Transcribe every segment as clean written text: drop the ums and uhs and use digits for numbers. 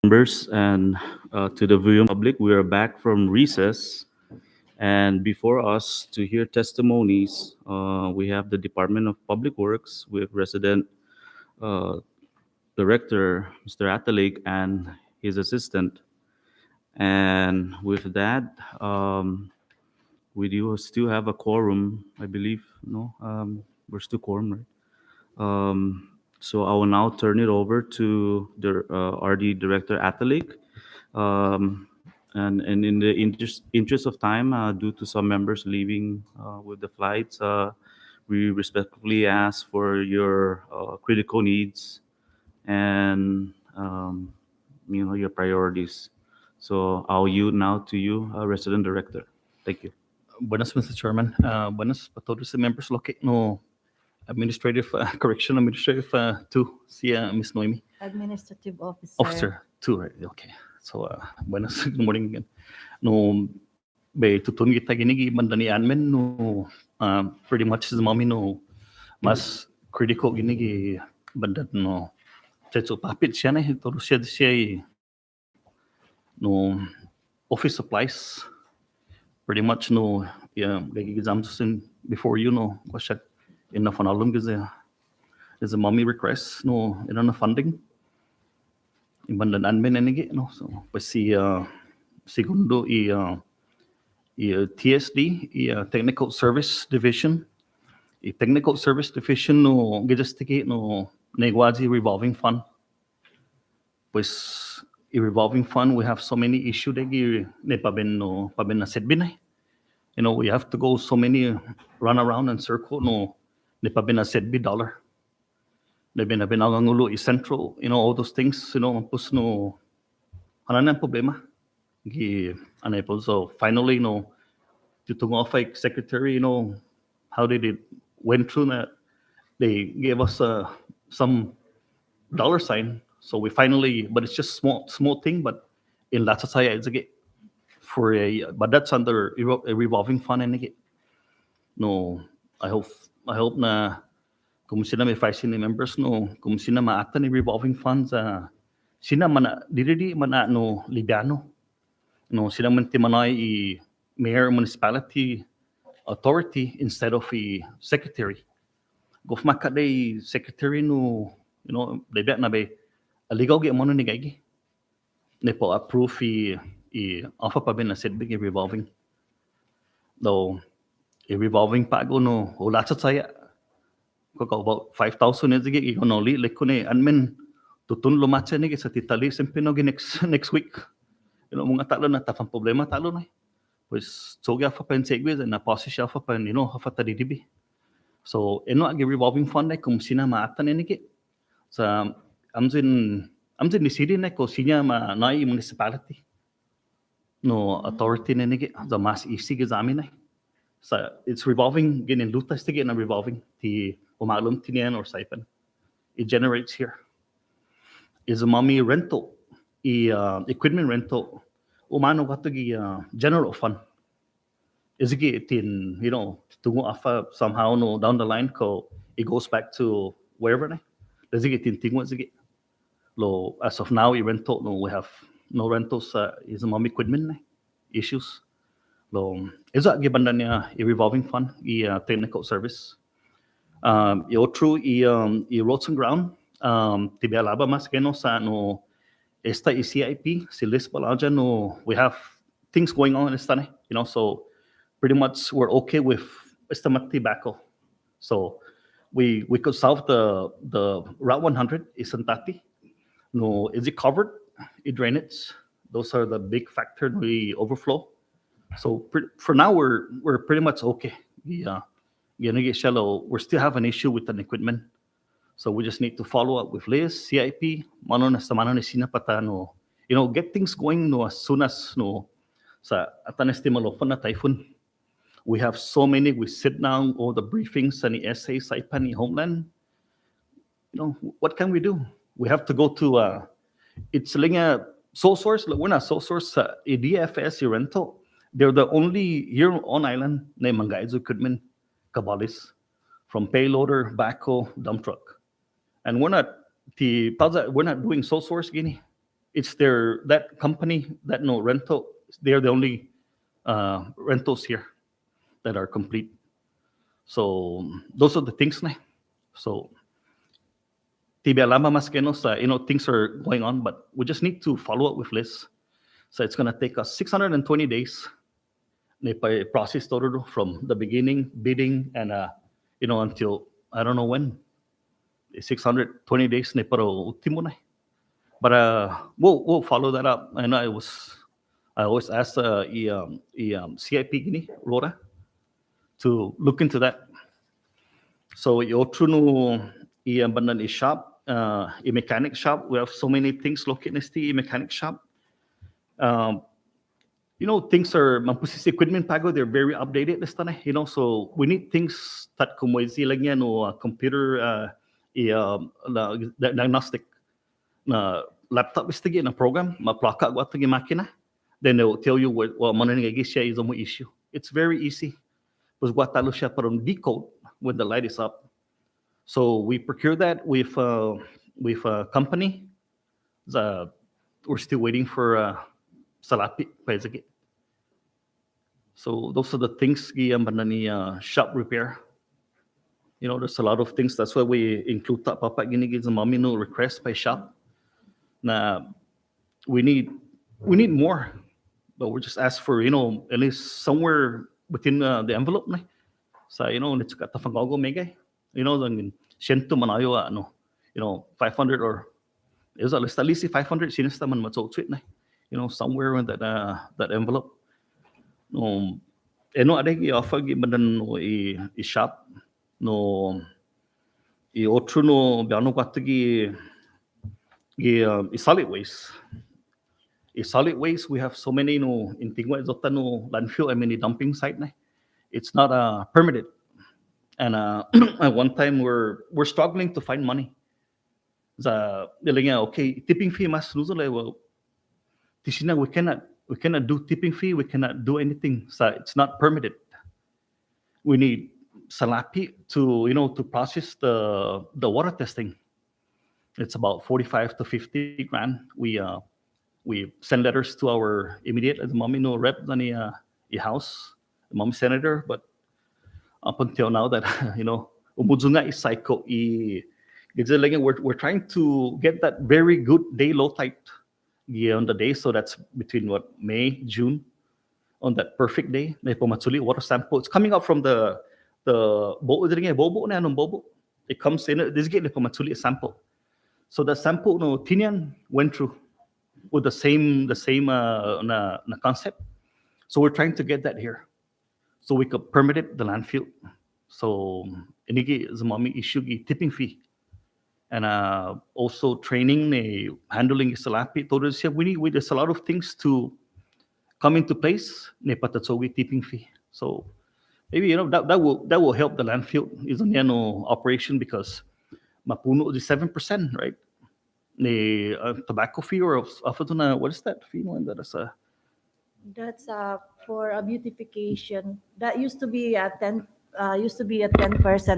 Members and to the viewing public, we are back from recess. And before us to hear testimonies, we have the Department of Public Works with resident uh, director, Mr. Atalik, and his assistant. And with that, we do still have a quorum, I believe. No, we're still quorum, right? So I will now turn it over to the RD Director Atalik. Um, and in the interest of time, due to some members leaving with the flights, we respectfully ask for your critical needs and your priorities. So I'll yield now to you, Resident Director. Thank you. Buenas, Mr. Chairman. Buenas para todos the members located no administrative correction administrative two. See Miss Noemi. Administrative officer. Officer two, right? Okay. So buenas, good morning again. No, be tutun kita gini gi bandani admin no pretty much is mommy no mas critical gini gi bandan no teto papit siya na todo siya no office supplies pretty much no yeah like exams in before you know question in the fanalum is a mommy request no in the funding in bandan admin enigi no so pasi segundo i TSD technical service division technical service division no gidastige no negwazi revolving fund pues revolving fund we have so many issue degi ne paben na setbinay we have to go so many run around and circle no ne paben na setbi dollar ne binalangulo is central all those things pus no ano problema gi unable so finally tutong off like secretary how did it went through that they gave us some dollar sign. So we finally, but it's just small thing. But in Latasaya, it's again for but that's under a revolving fund and again. No, I hope na kung sina may 5 sina members kung sina maata ni revolving funds sina mana didi mana libyano sina man timanay mayor municipality authority instead of a secretary. Gofma ka day secretary debet na be aligaw gi mo ni gagi. Ne po approve offer pa bin na said big revolving. Though a revolving pago wala sa saya. Ko about 5,000 is gi no li lekune admin tutun lumatsa ni sa titali sempre next week. Mga talo na tafang problema talo na. Pues soga fa pen segwes na position fa pen hafa tadidibi. So agi revolving fund na kung sina maatan ni sa amzin ni city na ko sinya ma nai municipality authority na ni the mas easy examine na sa it's revolving ginin luta stige na revolving ti umalum tinian or saipan it generates here is a mommy rental equipment rental umano kato gi general fund is it in tungo afa somehow down the line ko it goes back to wherever na does it in tingo sige lo as of now rental we have no rentals is a mom equipment na issues lo is a giban niya revolving fund technical service true roads and ground tibialaba mas keno sa esta CIP si list balaja we have things going on in esta so pretty much we're okay with estimate backhoe. So we could solve the Route 100 Isantati. Is it covered? It drainage. Those are the big factor we overflow. So for now we're pretty much okay. Yeah, shallow. We still have an issue with an equipment. So we just need to follow up with Liz, CIP, mano na sa mano ni sinapata get things going as soon as sa atanestimalo na typhoon. We have so many. We sit down all the briefings and the essays, Saipan, Homeland. What can we do? We have to go to it's linga sole source. We're not sole source. DFS rental. They're the only here on island named Mangaizu Kudman Kabalis from payloader, backhoe, dump truck, and we're not doing sole source Guinea. It's their that company that no rental. They're the only rentals here that are complete. So those are the things na. So tibi alama mas kenos, things are going on, but we just need to follow up with lists. So it's gonna take us 620 days. They process todo from the beginning, bidding, and until I don't know when. 620 days na pero ultimo na. But we'll follow that up. And I always ask CIP gini Rota to look into that. So your true bandan is shop, a mechanic shop. We have so many things located in the mechanic shop. Um, things are mampusis equipment pago. They're very updated this time. So we need things that kumoisi lang yan o computer diagnostic na laptop is tigi na program maplaka ko tigi makina. Then they will tell you what mananigagi siya is mo issue. It's very easy. Because what talo siya parang decode when the light is up. So we procure that with a company. We're still waiting for salapi paisagi. So those are the things ni shop repair. There's a lot of things. That's why we include that papa ginigid sa mami no request by shop. Na we need more, but we're just asked for at least somewhere within the envelope na. Sa nito ka tafangago megay. Ang siento manayo 500 or it was at least 500 sinista man matsotwit na. Somewhere in that envelope. Adeg i-offer gibadan no i-shop no i-otro no biano katagi solid waste. Solid waste, we have so many in Tingwa Zota no landfill, dumping site na. It's not permitted. And at one time we're struggling to find money. Okay, tipping fee mas nuzule well. Tisina we cannot do tipping fee, we cannot do anything. So it's not permitted. We need salapi to process the water testing. It's about 45 to 50 grand. We send letters to our immediate mommy no rep than house, mommy senator, but up until now that umudunga is psycho we're trying to get that very good day low tide on the day, so that's between May, June, on that perfect day. May pumatsuli water sample. It's coming out from the bobo na anong bobo. It comes in this gate pumatsuli sample. So the sample Tinian went through with the same na concept. So we're trying to get that here, so we could permit it the landfill. So inigi zamami issue gi tipping fee, and also training handling salapi. There's a lot of things to come into place. Ne patatsogi tipping fee. So maybe that will help the landfill is operation, because mapuno the 7%, right? The tobacco fee or what is that fee? That's for a beautification. That used to be a 10%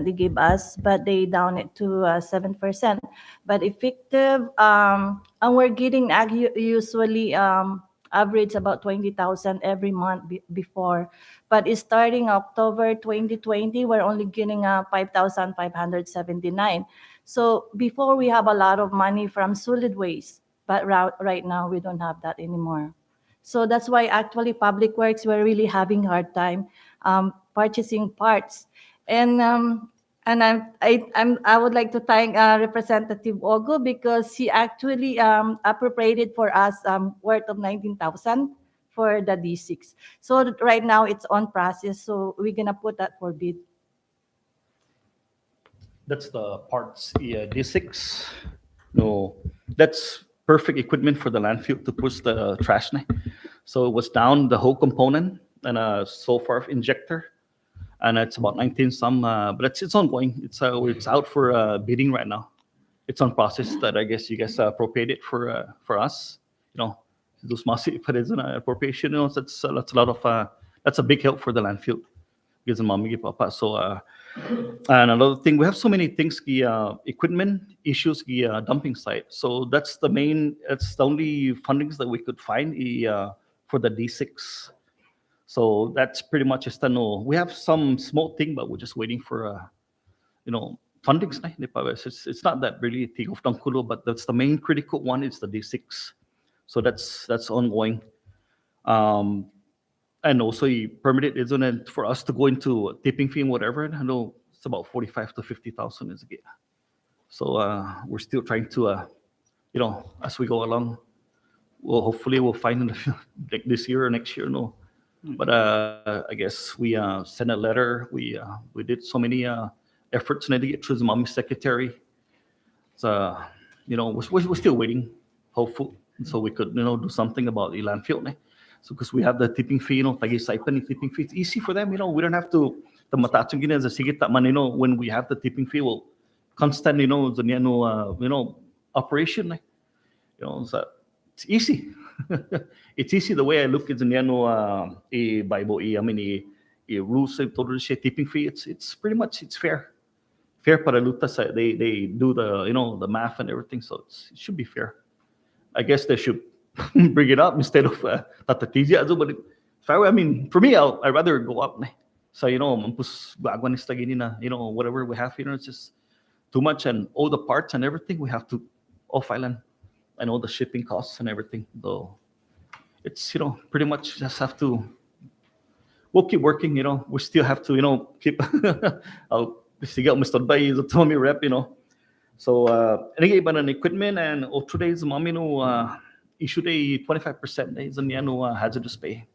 they gave us, but they down it to 7%. But effective, and we're getting usually average about 20,000 every month before. But it's starting October 2020, we're only getting 5,579. So before we have a lot of money from solid waste, but right now we don't have that anymore. So that's why actually Public Works were really having hard time purchasing parts, and I would like to thank Representative Ogo, because he actually appropriated for us worth of 19,000 for the D6. So right now it's on process. So we're gonna put that for bid. That's the parts D6. No, that's perfect equipment for the landfill to push the trash. So it was down the whole component and a sulfur injector, and it's about 19 some, but it's ongoing. It's out for bidding right now. It's on process that I guess you guys appropriated for us. Those massive, but it's an appropriation. That's a lot of that's a big help for the landfill. gives mami gi papa. So and another thing, we have so many things ki equipment issues ki dumping site. So that's the main. It's the only fundings that we could find for the D6. So that's pretty much just no. We have some small thing, but we're just waiting for fundings. It's not that really thing of Tangkulo, but that's the main critical one. It's the D6. So that's ongoing. And also permitted isn't it for us to go into tipping fee and whatever. I know it's about 45 to 50,000 is again. So we're still trying to as we go along, hopefully we'll find in like this year or next year. No, but I guess we sent a letter. We did so many efforts to get through the mommy secretary. So we're still waiting, hopeful, so we could do something about the landfill. So because we have the tipping fee, tagi saipan tipping fee, it's easy for them. We don't have to the matatong gina as a sigit man. When we have the tipping fee, we'll constant the operation. So it's easy. It's easy the way I look at the Bible. I mean, rules of total tipping fee. It's pretty much it's fair. Fair para luta sa they do the the math and everything, so it should be fair. I guess they should bring it up instead of tatatizia. But if I mean, for me, I'd rather go up. So mampus gagawin ni na whatever we have it's just too much, and all the parts and everything we have to off island, and all the shipping costs and everything. Though it's pretty much just have to. We'll keep working. We still have to keep. I'll sige Mr. Bay is a Tommy rep. So any iba ng equipment and today's mommy issued a 25% is in hazardous pay.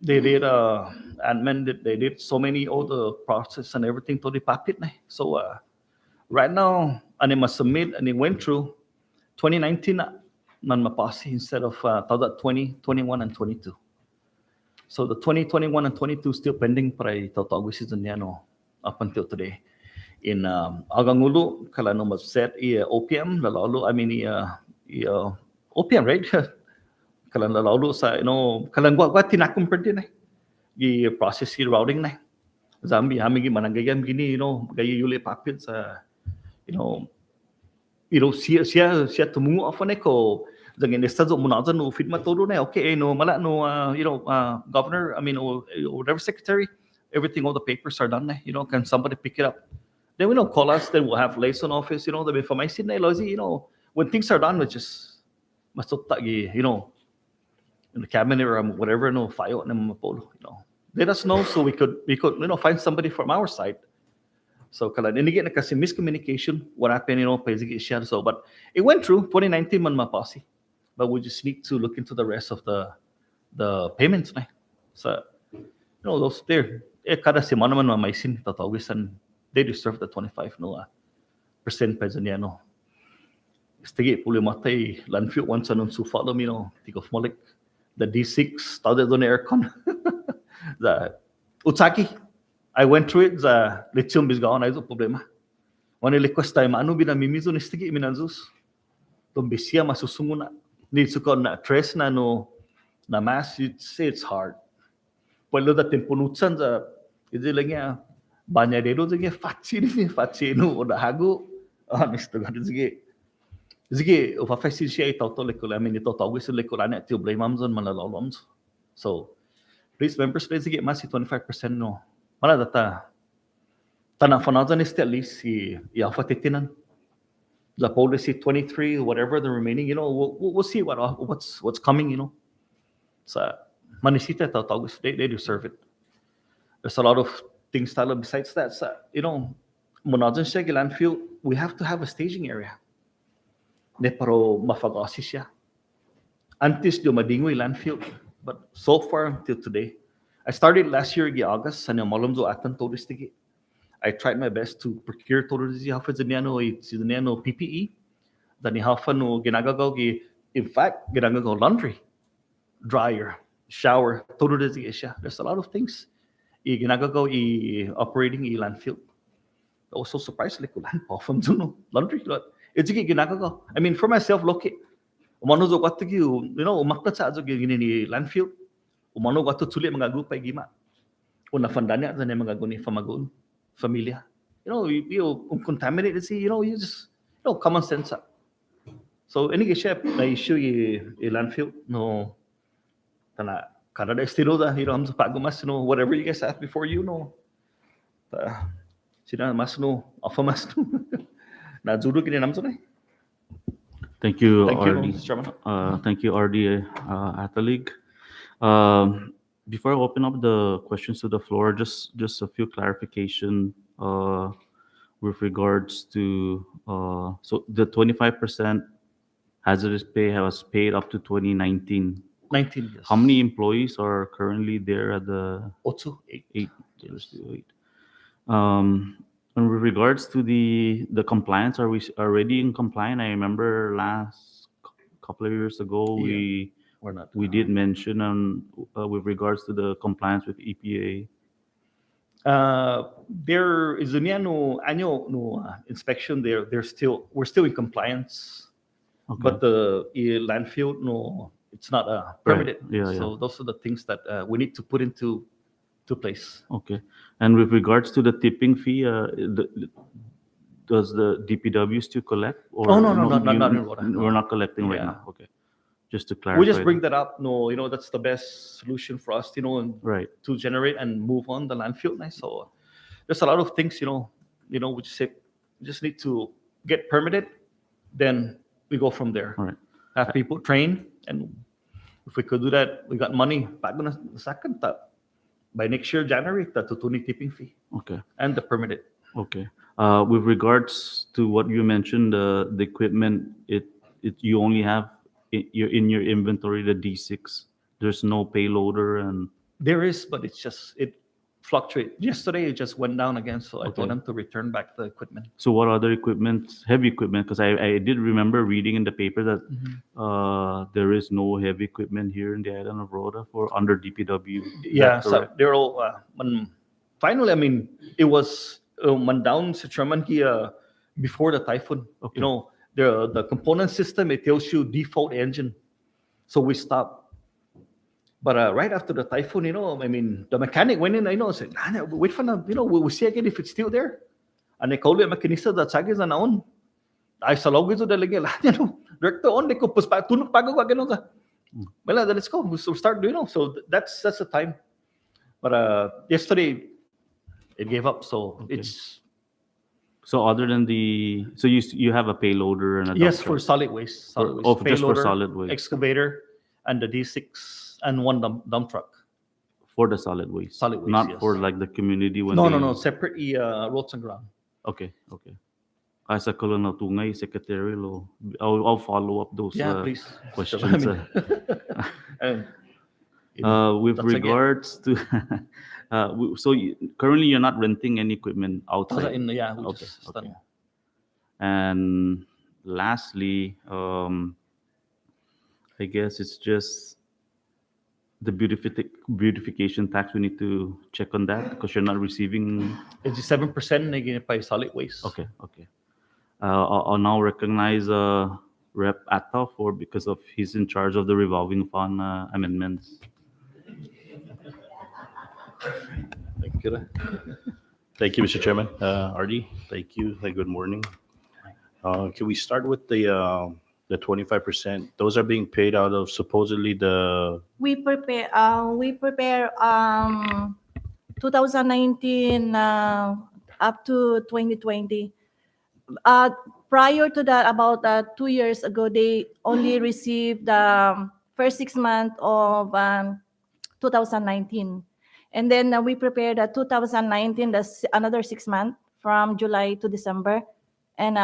They did admin, they did so many all the process and everything to the papit. So right now and must submit and it went through 2019 nan mapasi instead of 20, 21 and 22. So the 2021 and 22 still pending para tatawag season up until today. In Agangulo, kala no set OPM lalalo. I mean OPM right? Kala lalalo sa kalang gwa tinakum per din the process routing na. Zambi hamigi mananggayam gini gayi yuli papit sa siya tumungo afan ko. Daging estado muna dyan no feed maturo na okay mala governor I mean or whatever secretary, everything all the papers are done can somebody pick it up, then we call us, then we'll have liaison office the information na lozi when things are done, which is masutta in the cabinet or whatever file na mapolo let us know so we could find somebody from our side. So kala ninigit na kasi miscommunication what happened pwede siya. So but it went through 2019 man mapasi. But we just need to look into the rest of the payments. So, those there. Kada semana man mamaisin tatawis and they deserve the 25 percent pa dyan Istigi puli matay landfill once anong sufalo think of molik the D6 tawad doon aircon. The Utsaki, I went through it. The lithium bisgaon ay problema. One request time ano binamimizo ni istigi minanzus. Tombisia masusumuna. Needs to na tres na na mass, it's hard. Pwelo da tempunutsan sa iti lang niya banyadero sige fatsi no o hago honest to God sige o fafasin siya itaw to lekula amin ito tawag sa lekula na ito blame mamzon malaloloms. So please members please sige mas 25% mana data tanang fanazan is at least si yafatitinan the policy 23, whatever the remaining, we'll see what's coming, So manisita tatawis, they deserve it. There's a lot of things besides that. So, munadyan siya landfill, we have to have a staging area. Ne paro mafagasi siya. Antes do madingoy landfill, but so far until today, I started last year August, sa malamzo atan tourist tigi. I tried my best to procure tourism hafa dyan PPE. Dani hafa ginagagaw in fact ginagagaw laundry, dryer, shower, tourism siya. There's a lot of things. Ginagagaw operating landfill. I was so surprised like from laundry. It's ginagagaw. I mean for myself look umano zo kwat umaklat sa azo gini landfill. Umano kwat tuli mga gupay gima. una fandanya sa mga guni famagun familia. Contaminate see, you just common sense. So any chef na issue landfill no tana kada estilo da ham sa pagumas whatever you guys asked before ta sina mas afa mas na judo kini namso na. Thank you, Thank you, RD. Mr. Chairman. Thank you, RD Atalig. Before I open up the questions to the floor, just a few clarification with regards to so the 25% hazardous pay was paid up to 2019. 19 years. How many employees are currently there at the Otsu 8. eight? There's still eight. And with regards to the compliance, are we already in compliance? I remember last couple of years ago We're not. we did mention with regards to the compliance with EPA. There is an annual inspection. We're still in compliance, Okay. but the landfill it's not permitted. Yeah, yeah. So those are the things that we need to put into place. Okay. And with regards to the tipping fee, does the DPW still collect? Or Oh, no, not in Rota, no. We're not collecting right Yeah. now. Okay. Just to clarify. We just bring that up. That's the best solution for us. And Right. to generate and move on the landfill. So there's a lot of things. We just need to get permitted. Then we go from there. All right. Have people train, and if we could do that, we got money. Bago na second by next year January, the tutuni tipping fee Okay. and the permitted. Okay. With regards to what you mentioned, the equipment, you only have in your inventory the D6. There's no payloader and. There is, but it fluctuates. Yesterday it just went down again, so I told them to return back the equipment. So what other equipment, heavy equipment? Because I did remember reading in the paper that there is no heavy equipment here in the island of Rota for under DPW. Is Yeah, that so correct? they're all. Finally, I mean, it was down sa Chairman before the typhoon. Okay. The component system, it tells you default engine, so we stopped. But right after the typhoon, I mean, the mechanic went in. Said, wait for now. We'll see again if it's still there. And they called the mechanista that sagis na naon. Ay sa logis o dalagi lahat director on they ko pa tunok pago ka ganun sa. Well, let's go. We'll start doing. So that's the time. But yesterday it gave up. So Okay. it's So other than you have a payloader and a yes dump for truck. solid waste. Just for Payloader, solid waste. excavator, and the D6 and one dump truck. For the solid waste. Solid waste, Not yes. for like the community when No. Separate roads and ground. Okay. As a colonel tungay secretary, I'll follow up those Yeah, please. questions. And, With that's again. regards to, currently you're not renting any equipment we outside. just Okay. stand. And lastly, I guess it's just the beautification tax. We need to check on that because you're not receiving. It's 7% again by solid waste. Okay. I'll now recognize Rep. Atta because of he's in charge of the revolving fund amendments. Thank you. Thank you, Mr. Chairman. RD, thank you. Good morning. Can we start with the 25%? Those are being paid out of supposedly the. We prepare 2019 up to 2020. Prior to that, about 2 years ago, they only received the first 6 months of 2019. And then we prepared 2019, another 6 months from July to December, and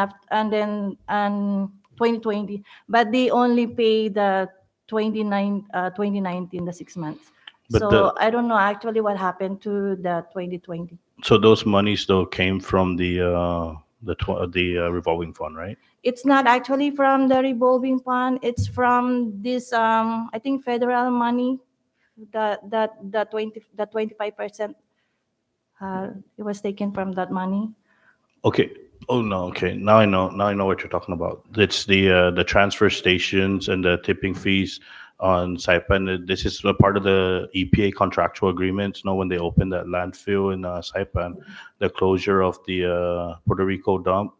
2020. But they only pay the 2019, the 6 months. But I don't know actually what happened to the 2020. So those monies though came from the revolving fund, right? It's not actually from the revolving fund. It's from this I think federal money. The 25%. It was taken from that money. Okay. Oh no. Okay. Now I know what you're talking about. It's the transfer stations and the tipping fees on Saipan. This is a part of the EPA contractual agreements. When they open that landfill in Saipan, the closure of the Puerto Rico dump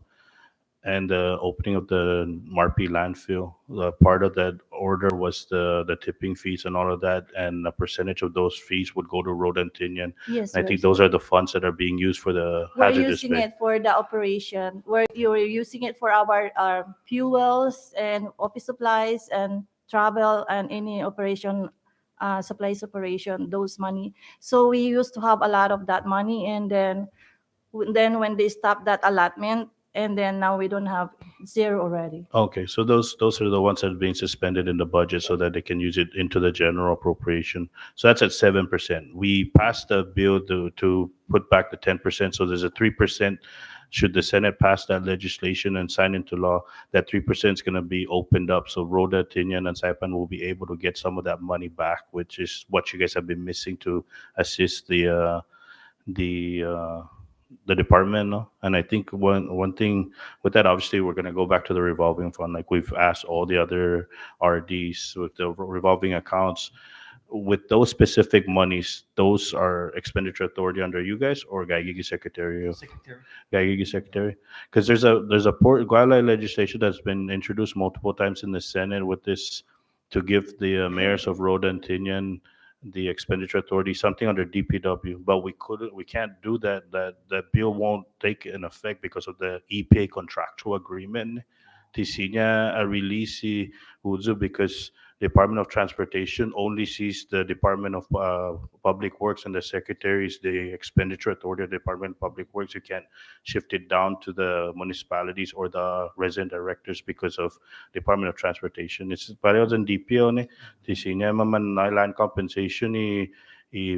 and the opening of the Marpi landfill. Part of that order was the tipping fees and all of that, and a percentage of those fees would go to Rota and Tinian. Yes, I think those are the funds that are being used for the we're hazardous using waste. it for the operation. You're using it for our fuels and office supplies and travel and any operation, supplies operation, those money. So we used to have a lot of that money, and then when they stopped that allotment, and then now we don't have, zero already. Okay, so those are the ones that are being suspended in the budget so that they can use it into the general appropriation. So that's at 7%. We passed the bill to put back the 10%. So there's a 3%. Should the Senate pass that legislation and sign into law, that 3% is going to be opened up. So Rhoda, Tinian, and Saipan will be able to get some of that money back, which is what you guys have been missing to assist the the department. No? And I think one thing with that, obviously, we're going to go back to the revolving fund, like we've asked all the other RDs with the revolving accounts. With those specific monies, those are expenditure authority under you guys or Gaigigi Secretary? Gaigigi Secretary, because there's a Port Guala legislation that's been introduced multiple times in the Senate with this to give the mayors of Rhoda and Tinian the expenditure authority, something under DPW, but we can't do that. That bill won't take in effect because of the EPA contractual agreement. Tisinya a release Uzu because Department of Transportation only sees the Department of Public Works and the secretaries, the expenditure authority of the Department of Public Works. You can't shift it down to the municipalities or the resident directors because of Department of Transportation. It's pareho din DPO ni. Tisinya man na land compensation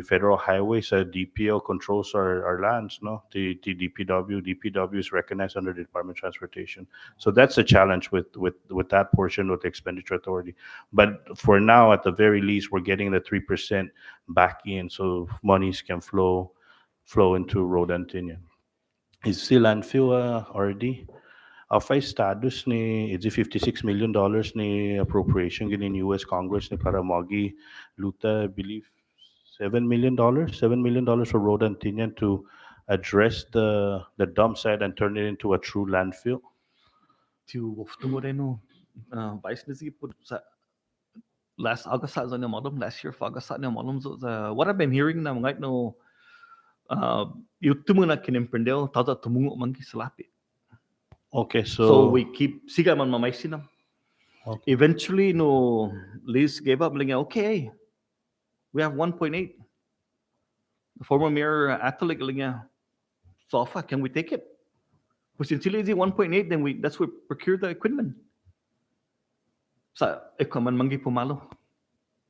federal highways. DPO controls our lands, no? The DPW is recognized under the Department of Transportation. So that's a challenge with that portion with the expenditure authority. But for now, at the very least, we're getting the 3% back in, so monies can flow into Road and Tinian. Is si landfill RD? Alpha status ni it's $56 million ni appropriation in US Congress ni para magi luta, I believe $7 million for Rhoda and Tinian to address the dump site and turn it into a true landfill. Tungo rin no, Vice Nisi put sa last August sa niya modem, last year for August sa niya modem. So what I've been hearing na mga no, yung tumungo na kinimprendel, tata tumungo man kisalapi. Okay, So we keep siga man mamaysin na. Okay. Eventually, no, Liz gave up. Like, okay, we have 1.8. The former mayor Atalik, like, Sofa, can we take it? But since it's 1.8, then that's where we procure the equipment. Sa ikaman mangi pumalo.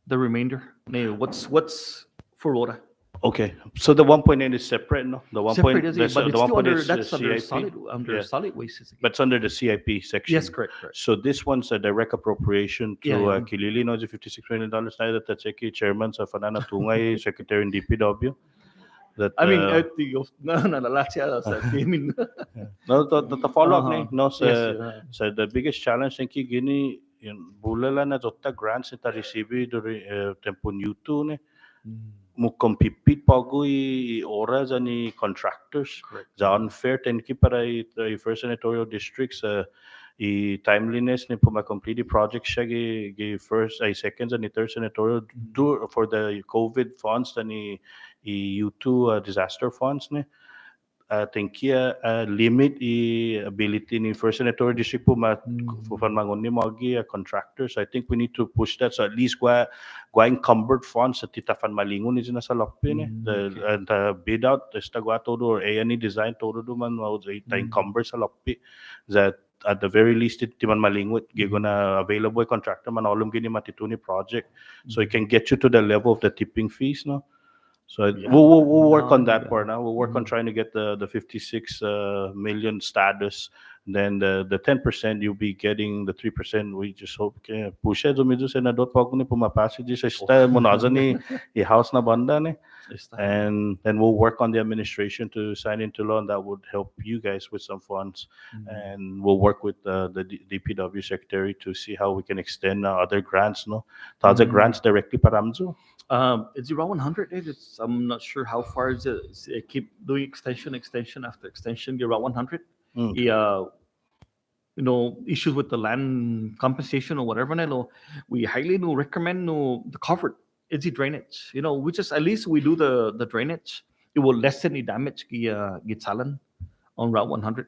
The remainder. What's for Rota? Okay, so the 1.8 is separate, no? The 1. Separate, is it? But the it's still 1.8 under, is that's the under CIP. Yeah. solid waste. Is it? But it's under the CIP section. Yes, correct. So this one's a direct appropriation to Yeah. Kilili, no, the $56 million na that the chairman sa Fanana Tungay, secretary in DPW. That, I mean, nalalat siya sa team. no, the follow-up ni, no, Yes, sa the biggest challenge ng gini, yung bulala na jotta grants ita receive tempo Newton ni, mo compete pago oras ani contractors. Correct. The unfair tenki para i first senatorial districts timeliness ni puma complete project siya gi first second and third senatorial do for the COVID funds tani U2 disaster funds ni thank limit ability ni first senatorial district puma fan mangon ni magi contractors. I think we need to push that, so at least gwa encumbered funds sa titafan malingon ni sa lapi ni the bid out esta gwa todo or any design todo do man ta encumber sa lapi that at the very least ti man malingot gigo na available contractor man olum gini matituni project, so it can get you to the level of the tipping fees, no? So we'll work on that part now. We'll work on trying to get the 56 million status Then the 10% you'll be getting the 3%. We just hope ke pusha jo medyo senador pa ko ni pumapasa di sa sta mo na ni i-house na banda ni. Está. And then we'll work on the administration to sign into law, and that would help you guys with some funds. And we'll work with the DPW secretary to see how we can extend other grants. No, taza grants directly para Amzo. It's around 100. I'm not sure how far is it. It keep doing extension after extension. Around 100. Yeah, issues with the land compensation or whatever. No, we highly recommend the covered. It's the drainage. We just at least we do the drainage. It will lessen the damage get salan on Route 100.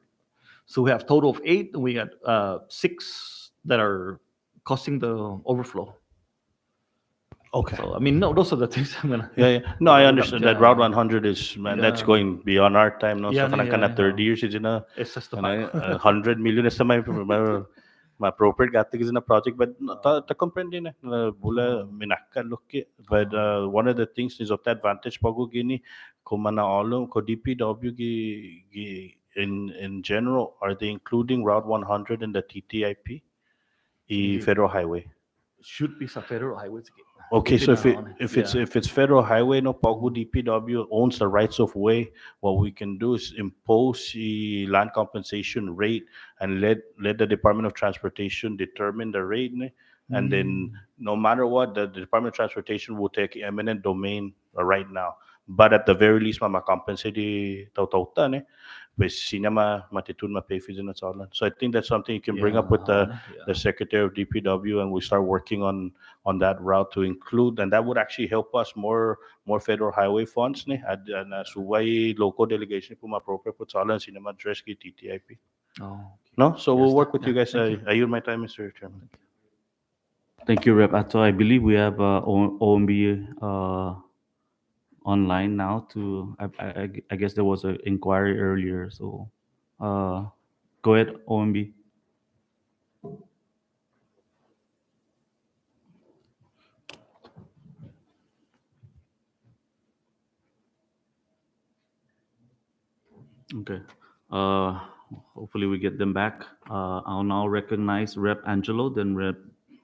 So we have total of 8, and we got 6 that are causing the overflow. Okay. So I mean, no, those are the things I'm gonna. Yeah. No, I understand that Yeah. Route 100 is, man, that's Yeah. going beyond our time. No, Yeah, so kanang yeah, kana yeah. 30 years is in a It's just the 100 million is my appropriate gatig is in a project, but ta comprende na bula minaka look. But one of the things is of the advantage pago gini kumana olo ko DPW in general, are they including Route 100 in the TTIP? Federal highway. should be some federal highways again. Okay, so Depending on if it's federal highway, no, Pagu DPW owns the rights of way. What we can do is impose the land compensation rate and let the Department of Transportation determine the rate, ne? And then no matter what, the Department of Transportation will take eminent domain right now. But at the very least, mama compensate the tauta, ne? But sinama matitun ma-pay fees in all. So I think that's something you can bring up with the Secretary of DPW, and we start working on that route to include, and that would actually help us more federal highway funds ne at suway local delegation po appropriate po sala cinema address ki TTIP. Oh, No, so we'll work with yeah, you guys. thank you. I yield my time, Mr. Chairman. Thank you, Rep. Ato. I believe we have OMB online now. I guess there was an inquiry earlier. So go ahead, OMB. Okay. Hopefully we get them back. I'll now recognize Rep. Angelo, then Rep.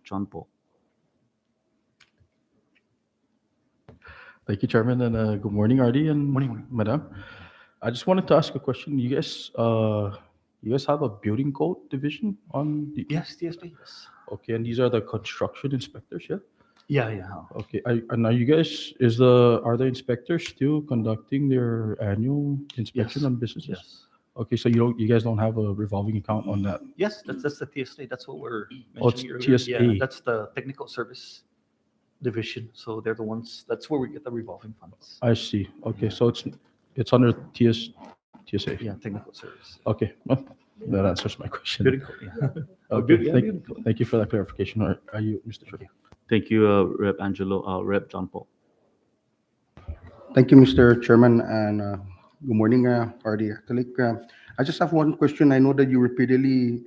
John Paul. Thank you, Chairman, and good morning, RD and Madam. I just wanted to ask a question. You guys have a building code division on the Yes, TSP. Yes. Okay, and these are the construction inspectors, yeah? Yeah. Okay, and are you guys are the inspectors still conducting their annual inspection Yes. on businesses? Yes. Okay, so you guys don't have a revolving account on that. Yes, that's the TSA. That's what we're Oh, it's mentioning earlier. TSA. Yeah, that's the technical service division. So they're the ones. That's where we get the revolving funds. I see. Okay, so it's under TSA. Yeah, technical service. Okay, well, that answers my question. Building code, yeah. Okay, Yeah, thank, building code. thank you for that clarification. Are you, Mr. Chair? Thank you, Rep. Angelo. Rep. John Paul. Thank you, Mr. Chairman, and good morning, Party Catholic. I just have one question. I know that you repeatedly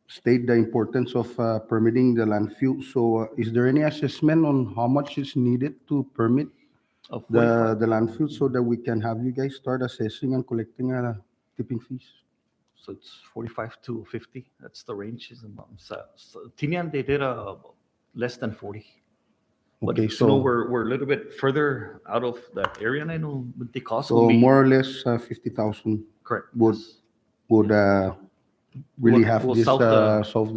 state the importance of permitting the landfill. So, is there any assessment on how much is needed to permit Of the landfill so that we can have you guys start assessing and collecting tipping fees? So it's 45 to 50. That's the range. So Tinian, they did less than 40. But Okay, so so we're a little bit further out of that area, and I know but the cost so will be more or less 50,000 correct. would Yes. would really Will- have will this solve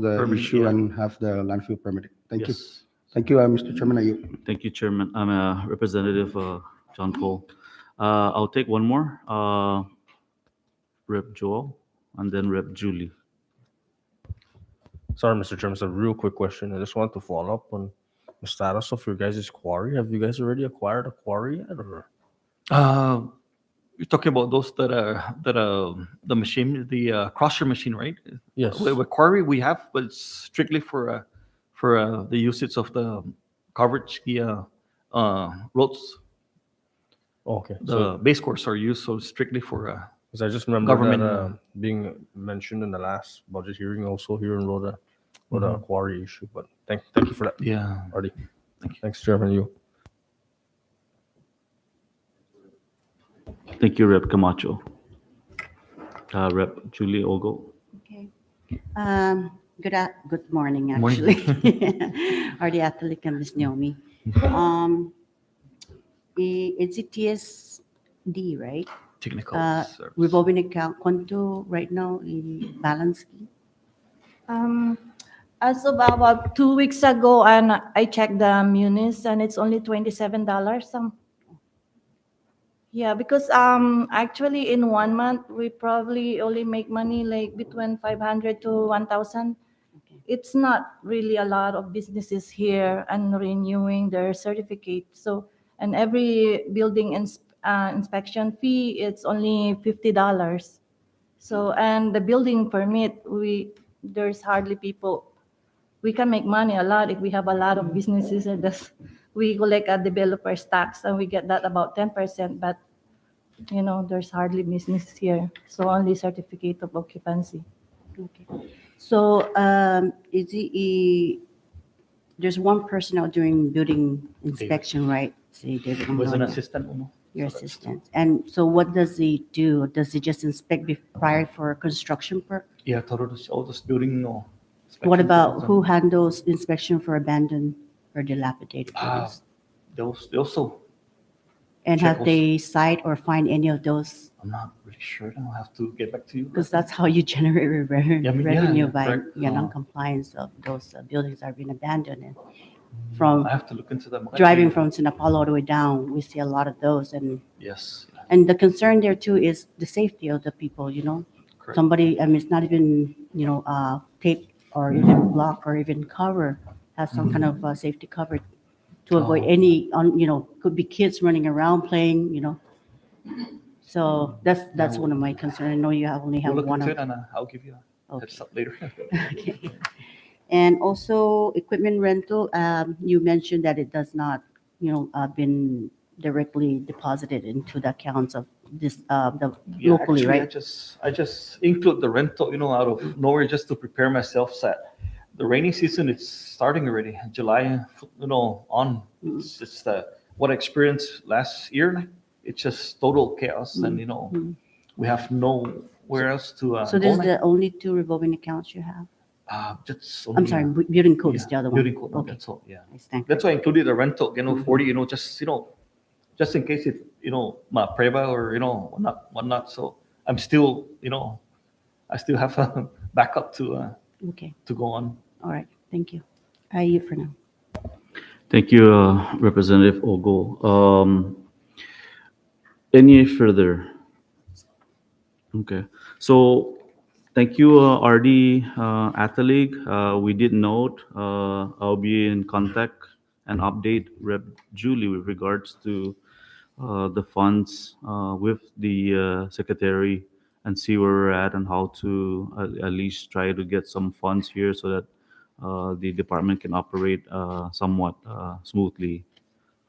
the permit, issue yeah. and have the landfill permitted. Thank you. Yes. Thank you, Mr. Chairman. I yield. Thank you, Chairman. I'm Representative John Paul. I'll take one more. Rep. Joel, and then Rep. Julie. Sorry, Mr. Chairman, it's a real quick question. I just wanted to follow up on the status of your guys' quarry. Have you guys already acquired a quarry yet? Or? You're talking about those that the machine, the crusher machine, right? Yes. With quarry we have, but it's strictly for the usage of the coverage, the roads. Okay. The base course are used so strictly for Because I just remember government, that being mentioned in the last budget hearing also here in Rota, quarry issue. But thank you for that, yeah. Artie. Thanks, Chairman. You. Thank you, Rep. Camacho. Rep. Julie Ogo. Okay. Good morning, Morning. actually. RD Athlete and Miss Naomi. Um, it's a TSD, right? Technical service. Revolving account, konto right now, balance. Um, as of about 2 weeks ago, and I checked the Munis, and it's only $27. Yeah, because actually in 1 month we probably only make money like between 500 to 1,000. Okay. It's not really a lot of businesses here and renewing their certificate. So, and every building inspection fee, it's only $50. So, and the building permit, there's hardly people. We can make money a lot if we have a lot of businesses, and we collect a developer's tax and we get that about 10%. But there's hardly business here, so only certificate of occupancy. Okay. So, there's one person out doing building inspection, right? Say David Was an Amlonia, assistant. your assistant. And so what does he do? Does he just inspect prior for construction per? Yeah, todos all this building, no. What inspection about buildings, who handles inspection for abandoned or dilapidated Ah, buildings? they also, And check have also. they cite or find any of those? I'm not really sure. I'll have to get back to you. Because that's how you generate Yeah, I mean, yeah, revenue yeah, by correct. non-compliance of those buildings are being abandoned. And from I have to look into that. driving from Sinapalo all the way down, we see a lot of those. Yes, And the concern there too is the safety of the people. correct. Somebody, I mean, it's not even, tape or even block or even cover, has some kind of safety cover to avoid Oh. any, could be kids running around playing. So that's one of my concerns. I know you only We'll have look one into of. it and I'll give you a heads up later. Okay. And also equipment rental, you mentioned that it does not, been directly deposited into the accounts of this, the Yeah, locally, actually, right? I just include the rental, out of nowhere just to prepare myself that the rainy season is starting already. July, on. It's just what I experienced last year. It's just total chaos, and we have nowhere else to So go. this is the only two revolving accounts you have? Just I'm only, sorry, building code is yeah, the other one. building code. Okay. That's all. Yeah. I stand That's why I included the rental, 40, just in case if, my preva or, whatnot. So I'm still, I still have a backup Okay, to go on. all right, thank you. You for now. Thank you, Representative Ogo. Any further? Okay. So thank you, RD Athalig. We did note I'll be in contact and update Rep. Julie with regards to the funds with the secretary and see where we're at and how to at least try to get some funds here so that the department can operate somewhat smoothly.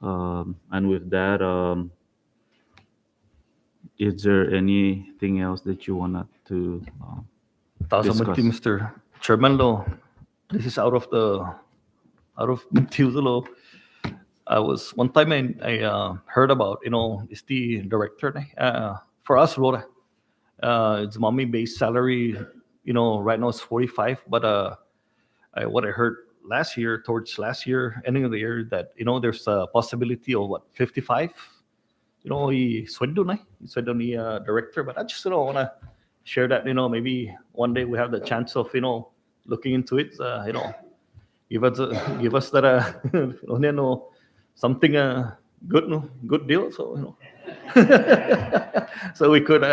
And with that, is there anything else that you wanted to Tasamati, discuss? Mr. Chairman, Lo, this is out of Mantiulo. I was one time I heard about, is the director for us, Rota. It's mommy based salary, right now it's 45, but what I heard towards last year, ending of the year, that there's a possibility of what 55. Sweldo ni director, but I just want to share that maybe one day we have the chance of looking into it. Give us that something good, no good deal. So so we could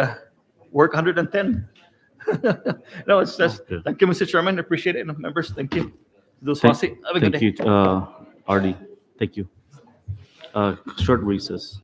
work 110. No, it's just Okay. thank you, Mr. Chairman. Appreciate it, members. Thank you. Those Thank, have a good thank day. you, RD. Thank you. Short recess.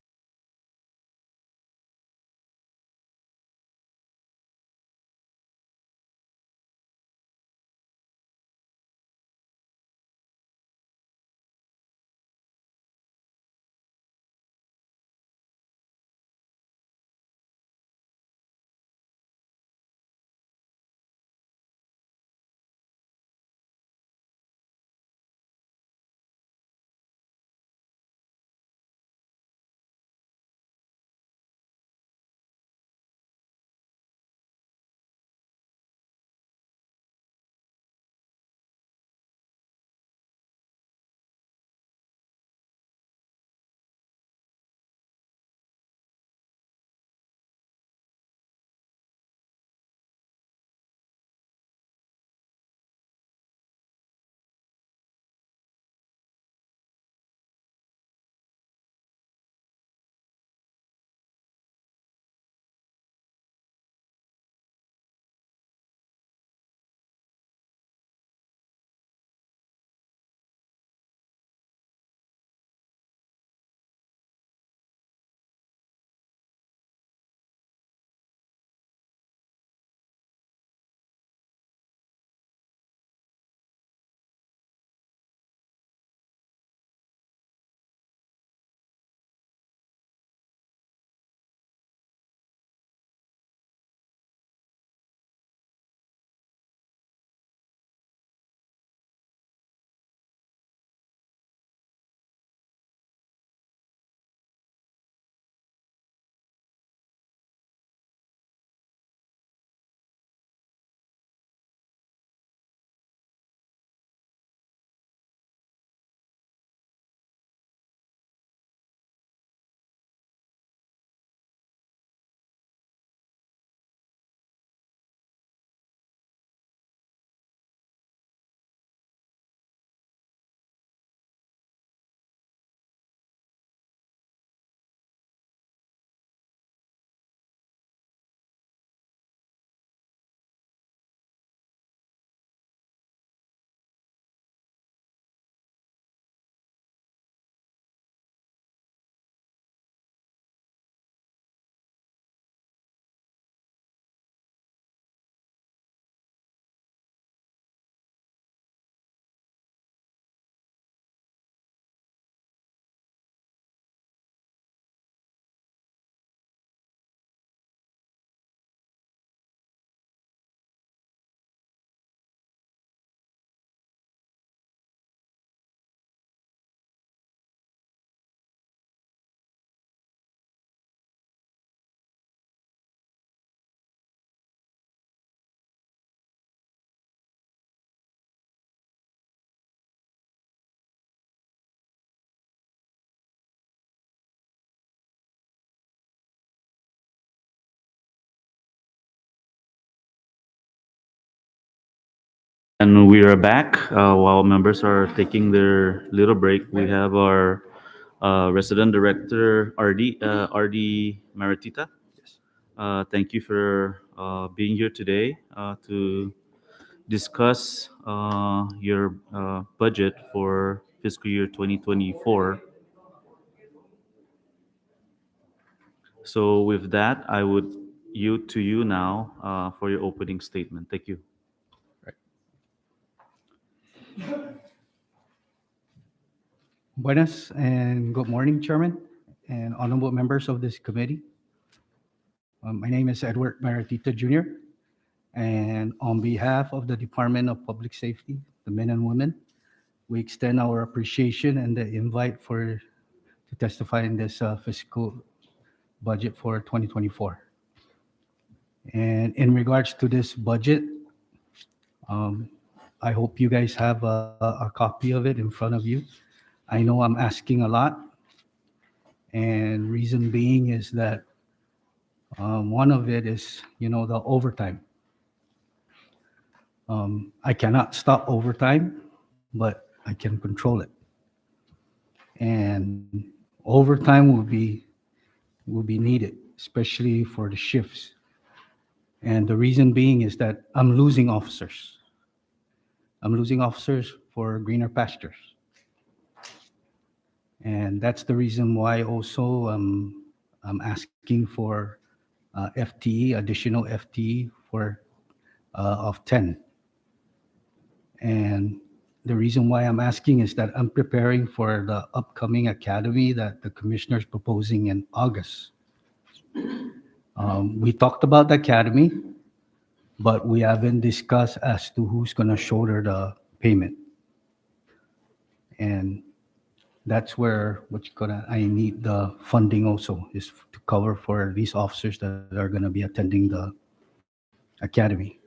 And we are back. While members are taking their little break, we have our resident director, RD Maritita. Thank you for being here today to discuss your budget for fiscal year 2024. So with that, I would yield to you now for your opening statement. Thank you. Buenas and good morning, Chairman and honorable members of this committee. My name is Edward Maritita Jr., and on behalf of the Department of Public Safety, the men and women, we extend our appreciation and the invite to testify in this fiscal budget for 2024. And in regards to this budget, um, I hope you guys have a copy of it in front of you. I know I'm asking a lot, and reason being is that one of it is, the overtime. I cannot stop overtime, but I can control it. And overtime will be needed, especially for the shifts. And the reason being is that I'm losing officers. I'm losing officers for greener pastures. And that's the reason why also I'm asking for FTE, additional FTE of 10. And the reason why I'm asking is that I'm preparing for the upcoming academy that the commissioner is proposing in August. We talked about the academy, but we haven't discussed as to who's going to shoulder the payment. And that's where I need the funding also is to cover for these officers that are going to be attending the academy.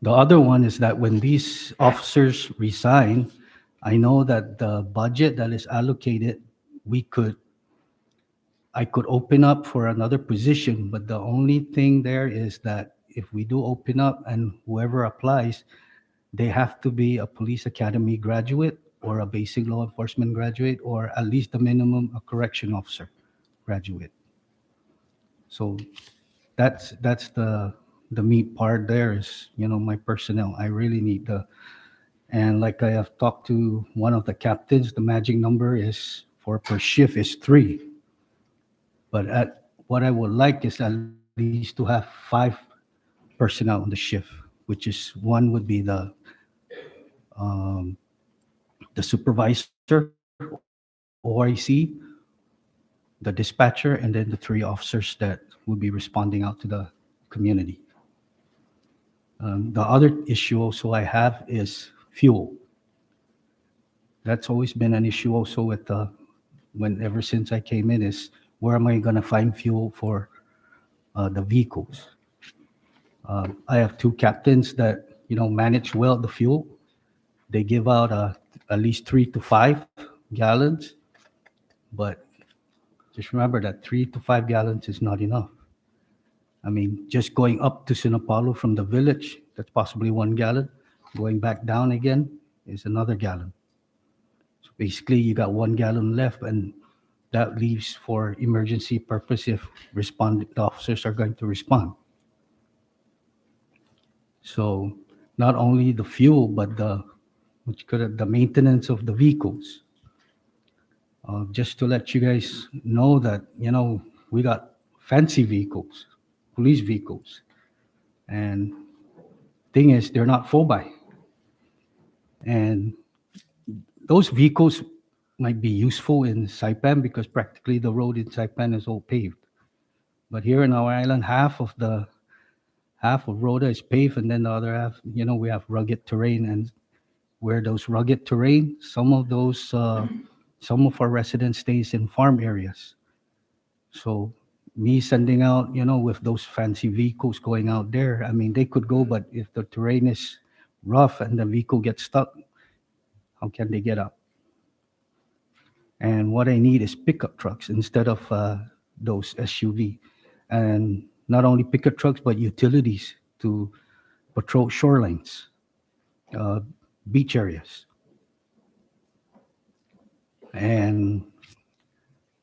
The other one is that when these officers resign, I know that the budget that is allocated, I could open up for another position, but the only thing there is that if we do open up and whoever applies, they have to be a police academy graduate or a basic law enforcement graduate, or at least the minimum a correction officer graduate. So that's the meat part there is, my personnel. I really need and like I have talked to one of the captains, the magic number is for per shift is 3. But what I would like is at least to have 5 personnel on the shift, which is one would be um, the supervisor, OIC, the dispatcher, and then the 3 officers that will be responding out to the community. The other issue also I have is fuel. That's always been an issue also ever since I came in is where am I going to find fuel for the vehicles? I have 2 captains that manage well the fuel. They give out at least 3 to 5 gallons, but just remember that 3 to 5 gallons is not enough. I mean, just going up to Sinapalo from the village, that's possibly 1 gallon. Going back down again is another gallon. So basically, you got 1 gallon left, and that leaves for emergency purpose if the officers are going to respond. So not only the fuel, but the maintenance of the vehicles. Just to let you guys know that, we got fancy vehicles, police vehicles. And thing is, they're not full by. And those vehicles might be useful in Saipan because practically the road in Saipan is all paved. But here in our island, half of Rota is paved, and then the other half, we have rugged terrain. And where those rugged terrain, some of our residents stays in farm areas. So me sending out, with those fancy vehicles going out there, I mean, they could go, but if the terrain is rough and the vehicle gets stuck, how can they get up? And what I need is pickup trucks instead of those SUV. And not only pickup trucks, but utilities to patrol shorelines. uh, beach areas. And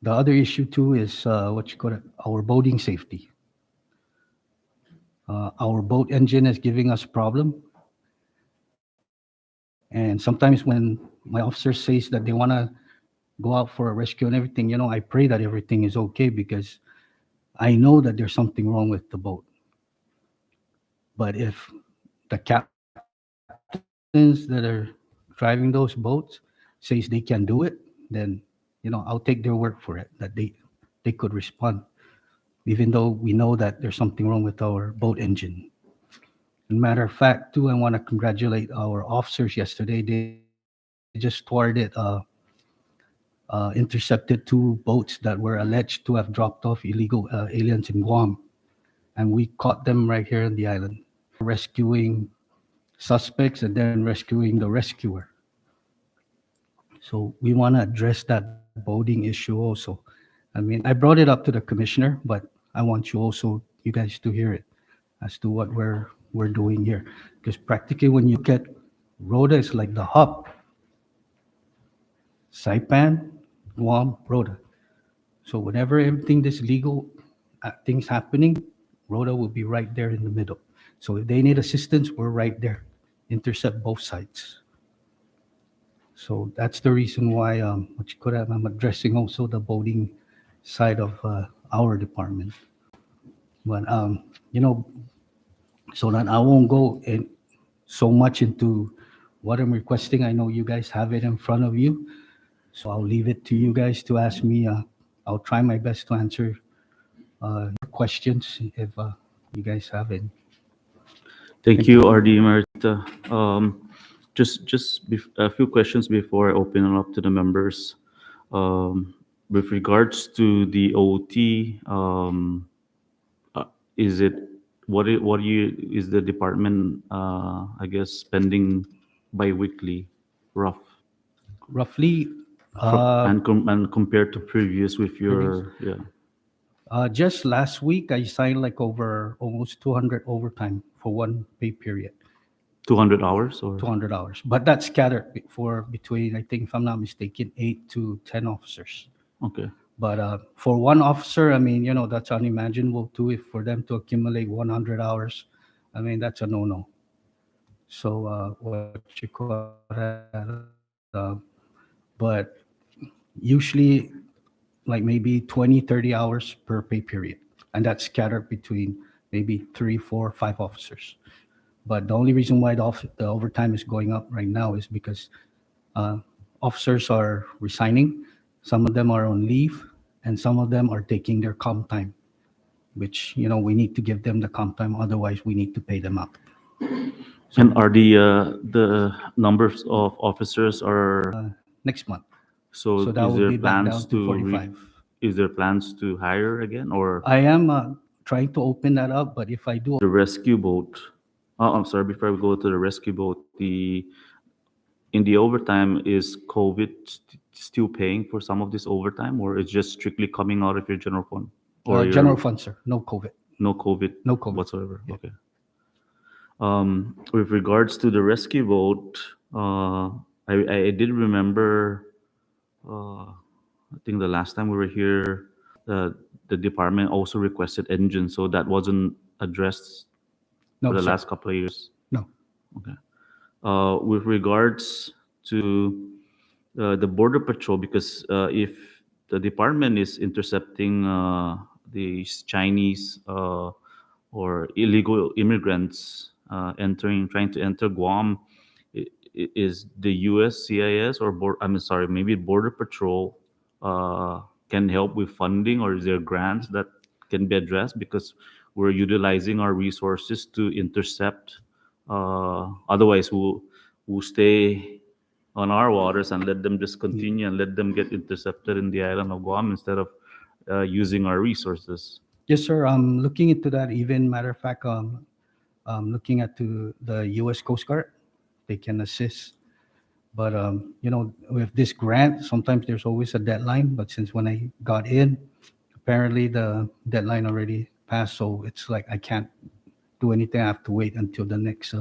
the other issue too is what you call it, our boating safety. Our boat engine is giving us problem, and sometimes when my officer says that they want to go out for a rescue and everything, I pray that everything is okay because I know that there's something wrong with the boat. But if the captains that are driving those boats says they can do it, then I'll take their word for it that they could respond, even though we know that there's something wrong with our boat engine. And matter of fact, too, I want to congratulate our officers yesterday. They just intercepted two boats that were alleged to have dropped off illegal aliens in Guam, and we caught them right here on the island. Rescuing suspects and then rescuing the rescuer. So we want to address that boating issue also. I mean, I brought it up to the commissioner, but I want you guys to hear it as to what we're doing here. Because practically, when you look at Rota, is like the hub. Saipan, Guam, Rota. So whenever everything this legal things happening, Rota will be right there in the middle. So if they need assistance, we're right there, intercept both sides. So that's the reason why what you could have, I'm addressing also the boating side of our department. But so that I won't go in so much into what I'm requesting. I know you guys have it in front of you, so I'll leave it to you guys to ask me. I'll try my best to answer your questions if you guys have it. Thank you, RD Marita. A few questions before I open it up to the members. With regards to the OT, is it what do you is the department I guess spending bi-weekly rough Roughly, and compared to previous with your just last week, I signed like over almost 200 overtime for one pay period, 200 hours or 200 hours. But that's scattered for between, I think, if I'm not mistaken, 8 to 10 officers. okay. But for one officer, I mean, that's unimaginable too. If for them to accumulate 100 hours, I mean, that's a no-no. So what you call that? But usually like maybe 20, 30 hours per pay period. And that's scattered between maybe 3, 4, 5 officers. But the only reason why the overtime is going up right now is because uh, officers are resigning. Some of them are on leave, and some of them are taking their comp time, which, we need to give them the comp time. Otherwise, we need to pay them up. And are the numbers of officers are Next month. so So that is will there be back plans down to to 45. is there plans to hire again or I am trying to open that up, but if I do, the rescue boat? Oh, I'm sorry. Before we go to the rescue boat, the in the overtime is COVID still paying for some of this overtime, or it's just strictly coming out of your general fund or your general fund, sir, no COVID. no COVID No COVID. whatsoever? Okay. With regards to the rescue boat, I did remember. I think the last time we were here, the department also requested engine, so that wasn't addressed No, for the sir. last couple of years. No. Okay. With regards to the border patrol, because if the department is intercepting these Chinese or illegal immigrants trying to enter Guam, is the U.S. CIS or I'm sorry, maybe Border Patrol can help with funding, or is there grants that can be addressed because we're utilizing our resources to intercept. Otherwise, we'll stay on our waters and let them just continue and let them get intercepted in the island of Guam instead of using our resources. Yes, sir. I'm looking into that. Even matter of fact, looking at the U.S. Coast Guard, they can assist. But with this grant, sometimes there's always a deadline. But since when I got in, apparently the deadline already passed. So it's like I can't do anything. I have to wait until the next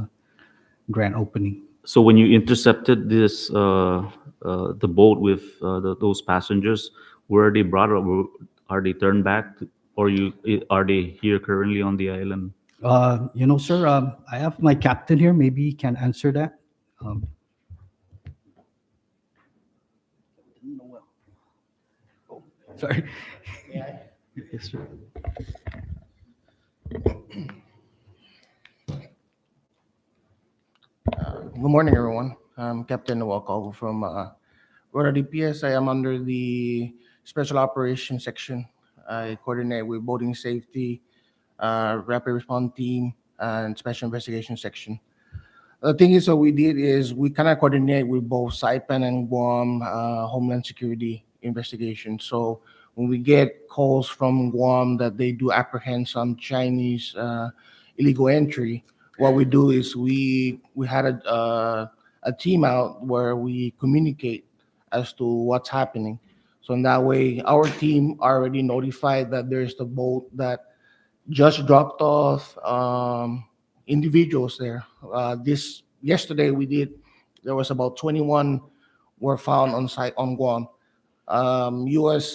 grant opening. So when you intercepted this the boat with those passengers, where are they brought, or are they turned back, or are they here currently on the island? Sir, I have my captain here. Maybe he can answer that. Um, sorry. Yes, sir. Good morning, everyone. I'm Captain Nawakal from Rota DPS. I am under the Special Operations Section. I coordinate with boating safety, rapid response team, and Special Investigation Section. The thing is, what we did is we kind of coordinate with both Saipan and Guam Homeland Security investigation. So when we get calls from Guam that they do apprehend some Chinese illegal entry, what we do is we had a team out where we communicate as to what's happening. So in that way, our team already notified that there's the boat that just dropped off individuals there. This yesterday we did. There was about 21 were found on site on Guam. U.S.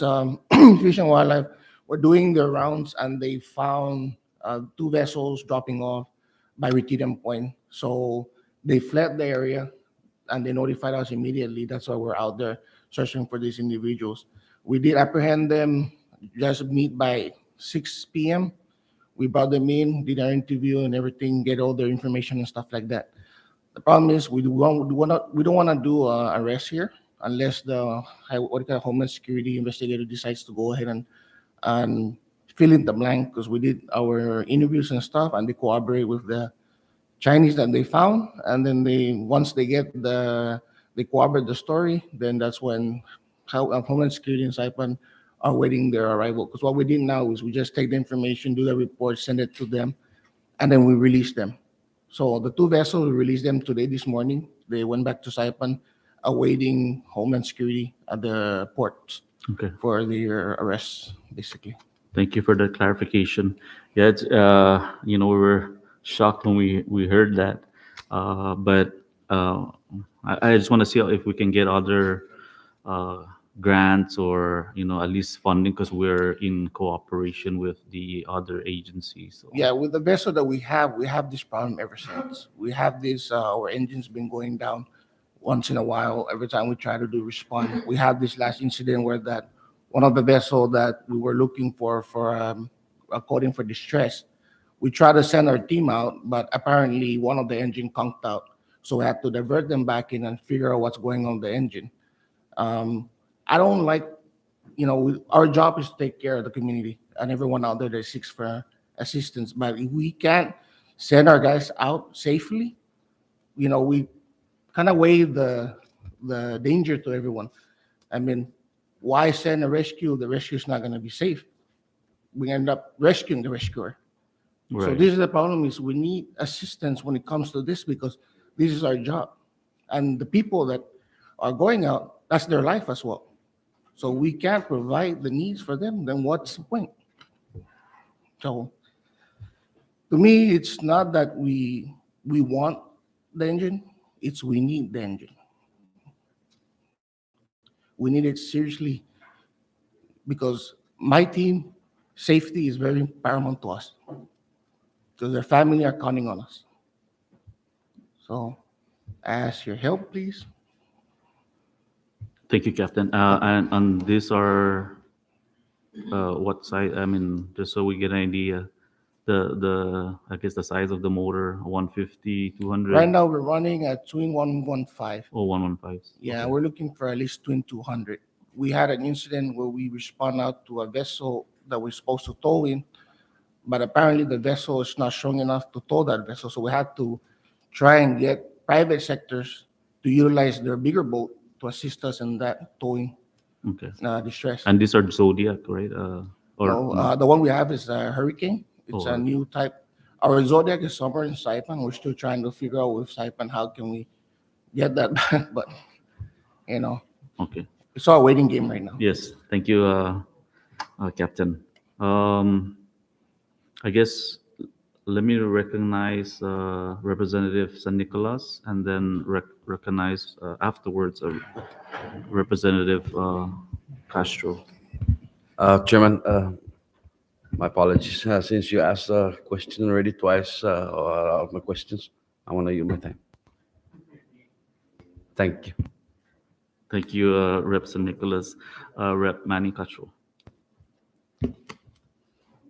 Fish and Wildlife were doing their rounds and they found two vessels dropping off by Retidium Point. So they fled the area and they notified us immediately. That's why we're out there searching for these individuals. We did apprehend them just meet by 6 p.m. We brought them in, did our interview and everything, get all their information and stuff like that. The problem is we don't want to do arrest here unless the what do you call it, Homeland Security investigator decides to go ahead and fill in the blank because we did our interviews and stuff and they cooperate with the Chinese that they found, and then they once they get they corroborate the story, then that's when Homeland Security and Saipan are waiting their arrival. Because what we did now is we just take the information, do the report, send it to them, and then we release them. So the two vessels we released them today this morning. They went back to Saipan, awaiting Homeland Security at the ports Okay. for their arrests, basically. Thank you for the clarification. Yeah, it's, we were shocked when we heard that, but I just want to see if we can get other uh, grants or at least funding because we're in cooperation with the other agencies. So, Yeah, with the vessel that we have this problem ever since. We have this, our engine's been going down once in a while. Every time we try to do respond, we have this last incident where that one of the vessel that we were looking for a coding for distress, we tried to send our team out, but apparently one of the engine conked out. So we had to divert them back in and figure out what's going on with the engine. Um, I don't like, our job is to take care of the community and everyone out there that seeks for assistance. But if we can't send our guys out safely, we kind of weigh the danger to everyone. I mean, why send a rescue? The rescue is not going to be safe. We end up rescuing the rescuer. So right. this is the problem: is we need assistance when it comes to this because this is our job, and the people that are going out, that's their life as well. So we can't provide the needs for them. Then what's the point? So to me, it's not that we want the engine; it's we need the engine. We need it seriously because my team safety is very paramount to us because their family are counting on us. So I ask your help, please. Thank you, Captain. And on this are what size? I mean, just so we get an idea, the I guess the size of the motor, 150, 200, Right now we're running at twin 115. or 115. Yeah, Okay. we're looking for at least twin 200. We had an incident where we respond out to a vessel that we're supposed to tow in, but apparently the vessel is not strong enough to tow that vessel. So we had to try and get private sectors to utilize their bigger boat to assist us in that towing Okay. distress. And these are Zodiac, right? Or No, no? the one we have is a Hurricane. It's Oh, a new type. Our Zodiac is somewhere in Saipan. We're still trying to figure out with Saipan how can we get that back, but you know, okay. it's all a waiting game right now. Yes. Thank you, Captain. Um, I guess let me recognize Representative San Nicolas, and then recognize afterwards Representative Castro. Chairman, my apologies. Since you asked a question already twice, of my questions, I want to use my time. Thank you. Thank you, Rep. San Nicolas. Rep. Manny Castro.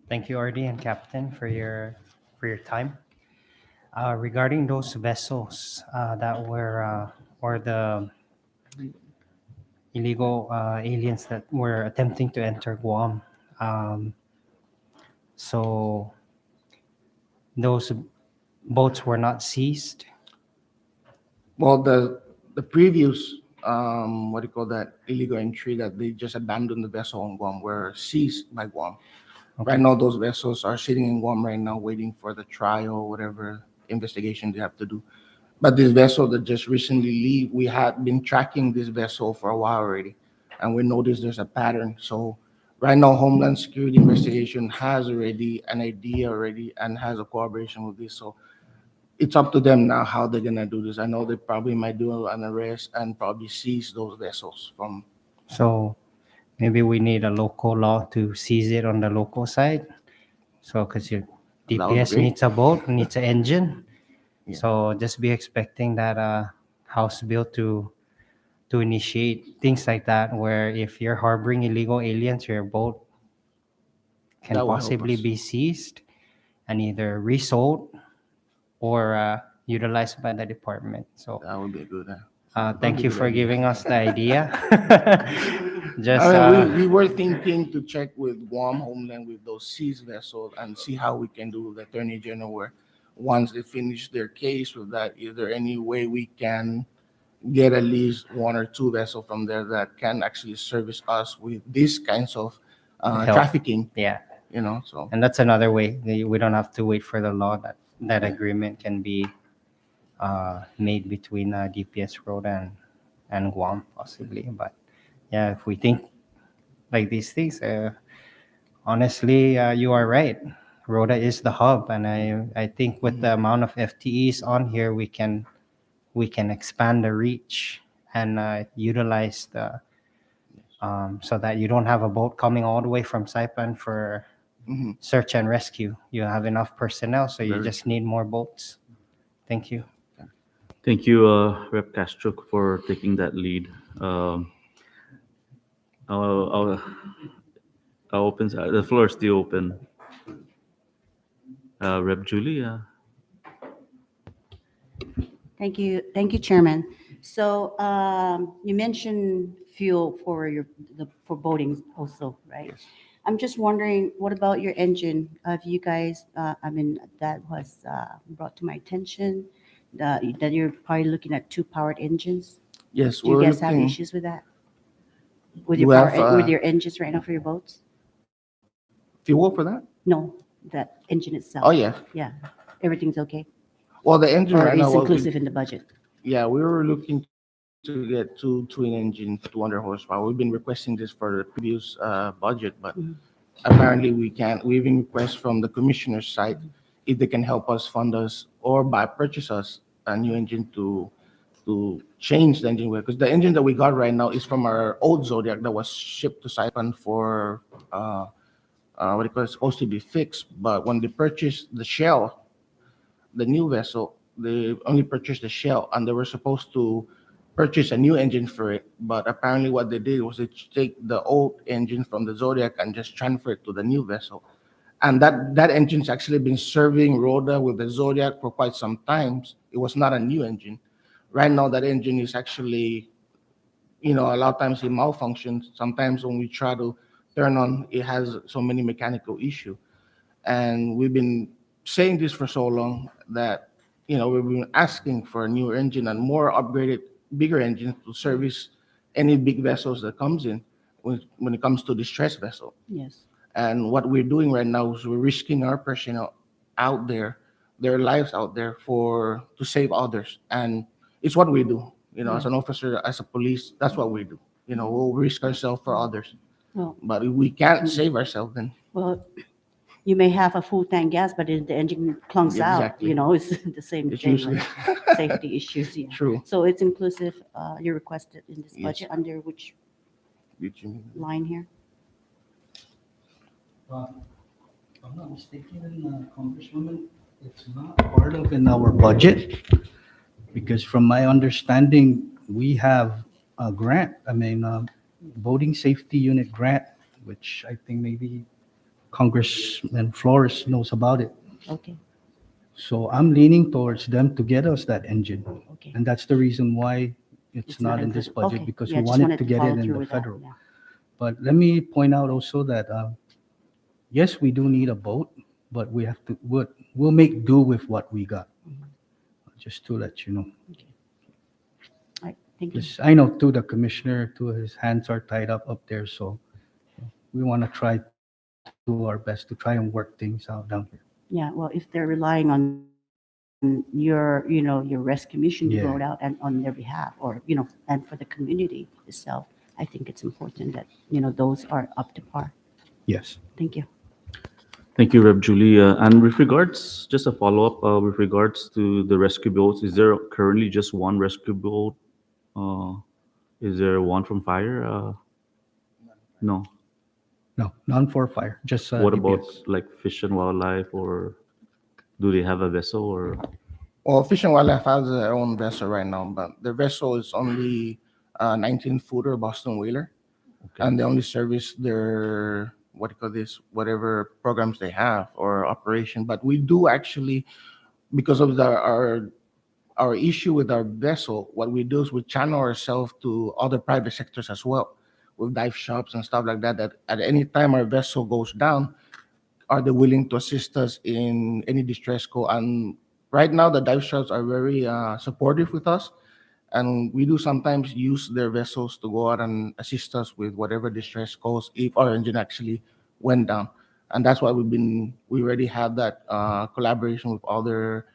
Thank you, RD and Captain, for your time. Regarding those vessels that were or the illegal aliens that were attempting to enter Guam, so those boats were not seized. Well, the previous what do you call that, illegal entry that they just abandoned the vessel on Guam were seized by Guam. Okay. Right now, those vessels are sitting in Guam right now, waiting for the trial, whatever investigation they have to do. But this vessel that just recently leave, we had been tracking this vessel for a while already, and we noticed there's a pattern. So right now, Homeland Security investigation has already an idea already and has a cooperation with this. So it's up to them now how they're gonna do this. I know they probably might do an arrest and probably seize those vessels from. So maybe we need a local law to seize it on the local side. So because your That would be DPS great. needs a boat, needs an engine. Yeah. So just be expecting that House bill to initiate things like that, where if you're harboring illegal aliens, your boat can That will help possibly us. be seized and either resold or utilized by the department. So That would be a good. thank be you a good for idea. giving us the idea. Just I mean, we were thinking to check with Guam Homeland with those seized vessels and see how we can do the Attorney General where once they finish their case with that, is there any way we can get at least one or two vessels from there that can actually service us with these kinds of help. trafficking, Yeah. So And that's another way. We don't have to wait for the law. That agreement can be made between DPS Rota and Guam, possibly. But yeah, if we think like these things, honestly, you are right. Rota is the hub, and I think with the amount of FTEs on here, we can expand the reach and utilize the so that you don't have a boat coming all the way from Saipan for search and rescue. You have enough personnel, so you Very just need more boats. Thank you. Thank you, Rep. Castro, for taking that lead. I'll open. The floor is still open. Rep. Julia. Thank you, Chairman. So you mentioned fuel for for boating also, right? Yes. I'm just wondering, what about your engine? Have you guys, I mean, that was brought to my attention, that you're probably looking at two powered engines. yes, Do you we're guys have looking. issues with that? With You your have, power, with your engines right now for your boats? fuel for that? No, that engine itself. Oh yeah. Yeah, everything's okay? Well, the engine Or right now. is what we- inclusive in the budget? Yeah, we were looking to get two twin engines, 200 horsepower. We've been requesting this for the previous budget, but apparently we can't. We even request from the commissioner's side if they can help us fund us or purchase us a new engine to change the engine because the engine that we got right now is from our old Zodiac that was shipped to Saipan for what do you call it, supposed to be fixed. But when they purchased the shell, the new vessel, they only purchased the shell and they were supposed to purchase a new engine for it. But apparently what they did was they take the old engine from the Zodiac and just transfer it to the new vessel. And that engine's actually been serving Rota with the Zodiac for quite some time. It was not a new engine. Right now that engine is actually, a lot of times it malfunctions. Sometimes when we try to turn on, it has so many mechanical issues. And we've been saying this for so long that, we've been asking for a new engine and more upgraded, bigger engines to service any big vessels that comes in when it comes to distress vessel. Yes. And what we're doing right now is we're risking our personnel out there, their lives out there to save others. And it's what we do, as an officer, as a police, that's what we do. We'll risk ourselves for others. Well, But if we can't save ourselves, then Well, you may have a full tank gas, but if the engine clunks out, Exactly. it's the same It's thing, usually- right? Safety issues, yeah. True. So it's inclusive, you requested in this Yes. budget, under which line here? If I'm not mistaken, Congresswoman, it's not part of in our budget, because from my understanding, we have a grant, voting safety unit grant, which I think maybe Congressman Flores knows about it. Okay, So I'm leaning towards them to get us that engine. okay. And that's the reason why it's not in this included. budget, Okay, because yeah, we just wanted wanted to get follow it in through the with that, federal. yeah. But let me point out also that, yes, we do need a boat, but we have to, we'll make do with what we got. Just to let you know. Okay. All right, thank you. Because I know too, the commissioner, too, his hands are tied up there, so we want to try to our best to try and work things out down here. Yeah, well, if they're relying on your rescue mission to go Yeah. out and on their behalf, or, and for the community itself, I think it's important that, those are up to par. Yes. Thank you. Thank you, Rep. Julie. And with regards, just a follow-up, with regards to the rescue boats, is there currently just one rescue boat? Uh, is there one from fire? No. No, none for fire, just What about DPS. like fish and wildlife, or do they have a vessel, or? Well, Fish and Wildlife has their own vessel right now, but the vessel is only 19-footer Boston Whaler, Okay. and they only service their whatever programs they have or operation. But we do actually, because of our issue with our vessel, what we do is we channel ourselves to other private sectors as well, with dive shops and stuff like that. That at any time our vessel goes down, are they willing to assist us in any distress call? And right now, the dive shops are very supportive with us, and we do sometimes use their vessels to go out and assist us with whatever distress calls if our engine actually went down. And that's why we already have that collaboration with other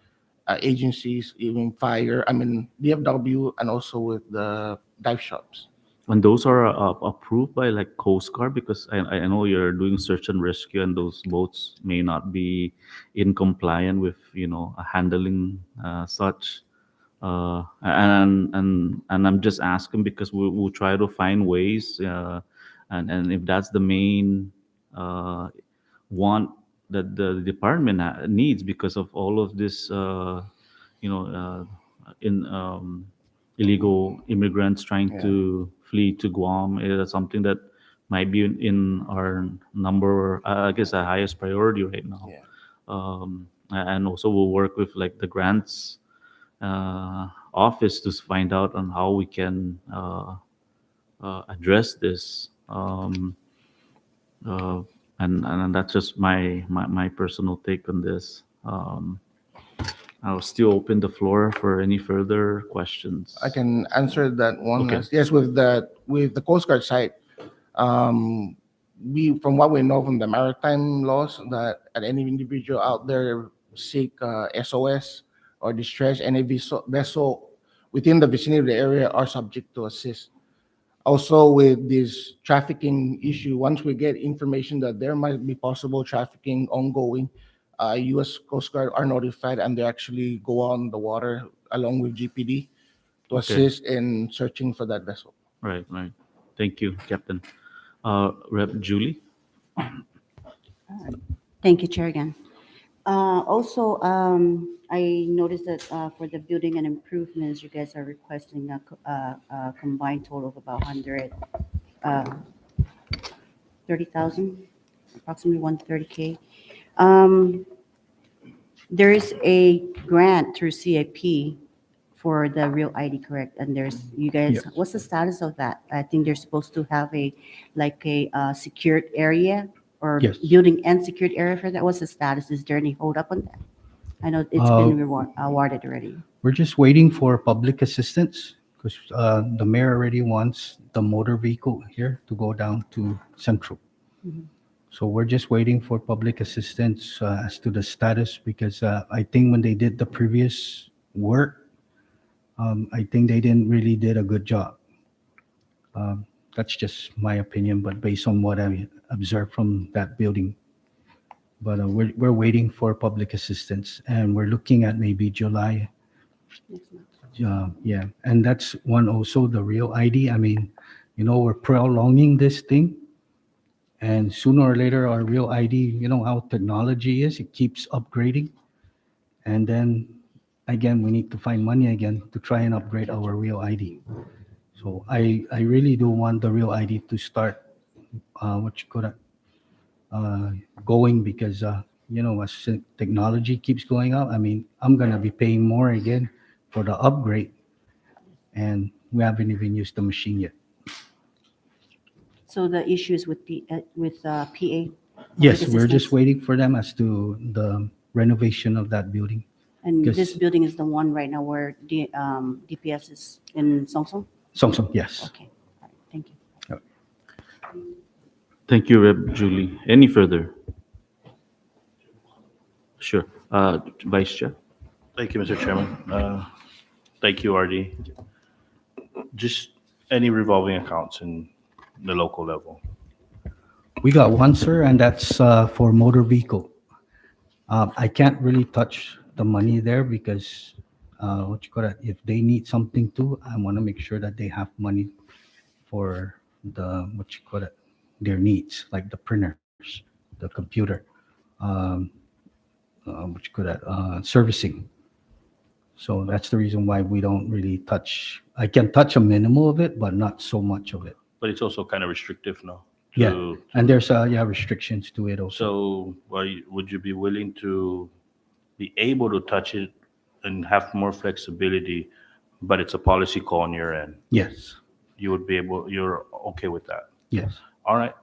agencies, even DFW, and also with the dive shops. And those are approved by like Coast Guard, because I know you're doing search and rescue, and those boats may not be in compliant with handling such. And I'm just asking because we'll try to find ways, and if that's the main want that the department needs, because of all of this, in illegal immigrants trying Yeah. to flee to Guam, is something that might be in our number, I guess, the highest priority right now. Yeah. And also we'll work with like the grants office to find out on how we can address this. Uh, and that's just my personal take on this. I'll still open the floor for any further questions. I can answer that one. Okay. Yes, with the Coast Guard side, we from what we know from the maritime laws, that at any individual out there seek SOS or distress, any vessel within the vicinity of the area are subject to assist. Also, with this trafficking issue, once we get information that there might be possible trafficking ongoing, U.S. Coast Guard are notified, and they actually go on the water along with GPD to Okay. assist in searching for that vessel. Right. Thank you, Captain. Rep. Julie? Thank you, Chair, again. Also, I noticed that for the building and improvements, you guys are requesting a combined total of about 130,000, approximately 130K. There is a grant through CIP for the real ID, correct? And you guys, Yes. what's the status of that? I think they're supposed to have a secured area, or Yes. building and secured area for that. What's the status? Is there any hold up on that? I know it's been awarded already. We're just waiting for public assistance, because the mayor already wants the motor vehicle here to go down to Central. Mhm. So we're just waiting for public assistance as to the status, because I think when they did the previous work, I think they didn't really did a good job. That's just my opinion, but based on what I observed from that building but we're waiting for public assistance, and we're looking at maybe July. Next month. Yeah, and that's one also, the real ID. I mean, we're prolonging this thing, and sooner or later, our real ID, how technology is, it keeps upgrading. And then again, we need to find money again to try and upgrade our real ID. So I really do want the real ID to start, what you call it, uh, going, because, as technology keeps going up, I mean, I'm going to be paying more again for the upgrade, and we haven't even used the machine yet. So the issues with PA. Yes, public we're just assistance. waiting for them as to the renovation of that building. And this Because building is the one right now where DPS is in Song. Song, yes. Okay, all right, thank you. Thank you, Rep. Julie. Any further? Sure. Vice Chair. Thank you, Mr. Chairman. Thank you, RD. Just any revolving accounts in the local level. We got one, sir, and that's for motor vehicle. I can't really touch the money there because, what you call it, if they need something too, I want to make sure that they have money for what you call it, their needs, like the printers, the computer, um, what you call it, servicing. So that's the reason why we don't really touch. I can touch a minimal of it, but not so much of it. But it's also kind of restrictive now. Yeah, and there's restrictions to it also. So would you be willing to be able to touch it and have more flexibility, but it's a policy call on your end? Yes, You're okay with that? yes. All right.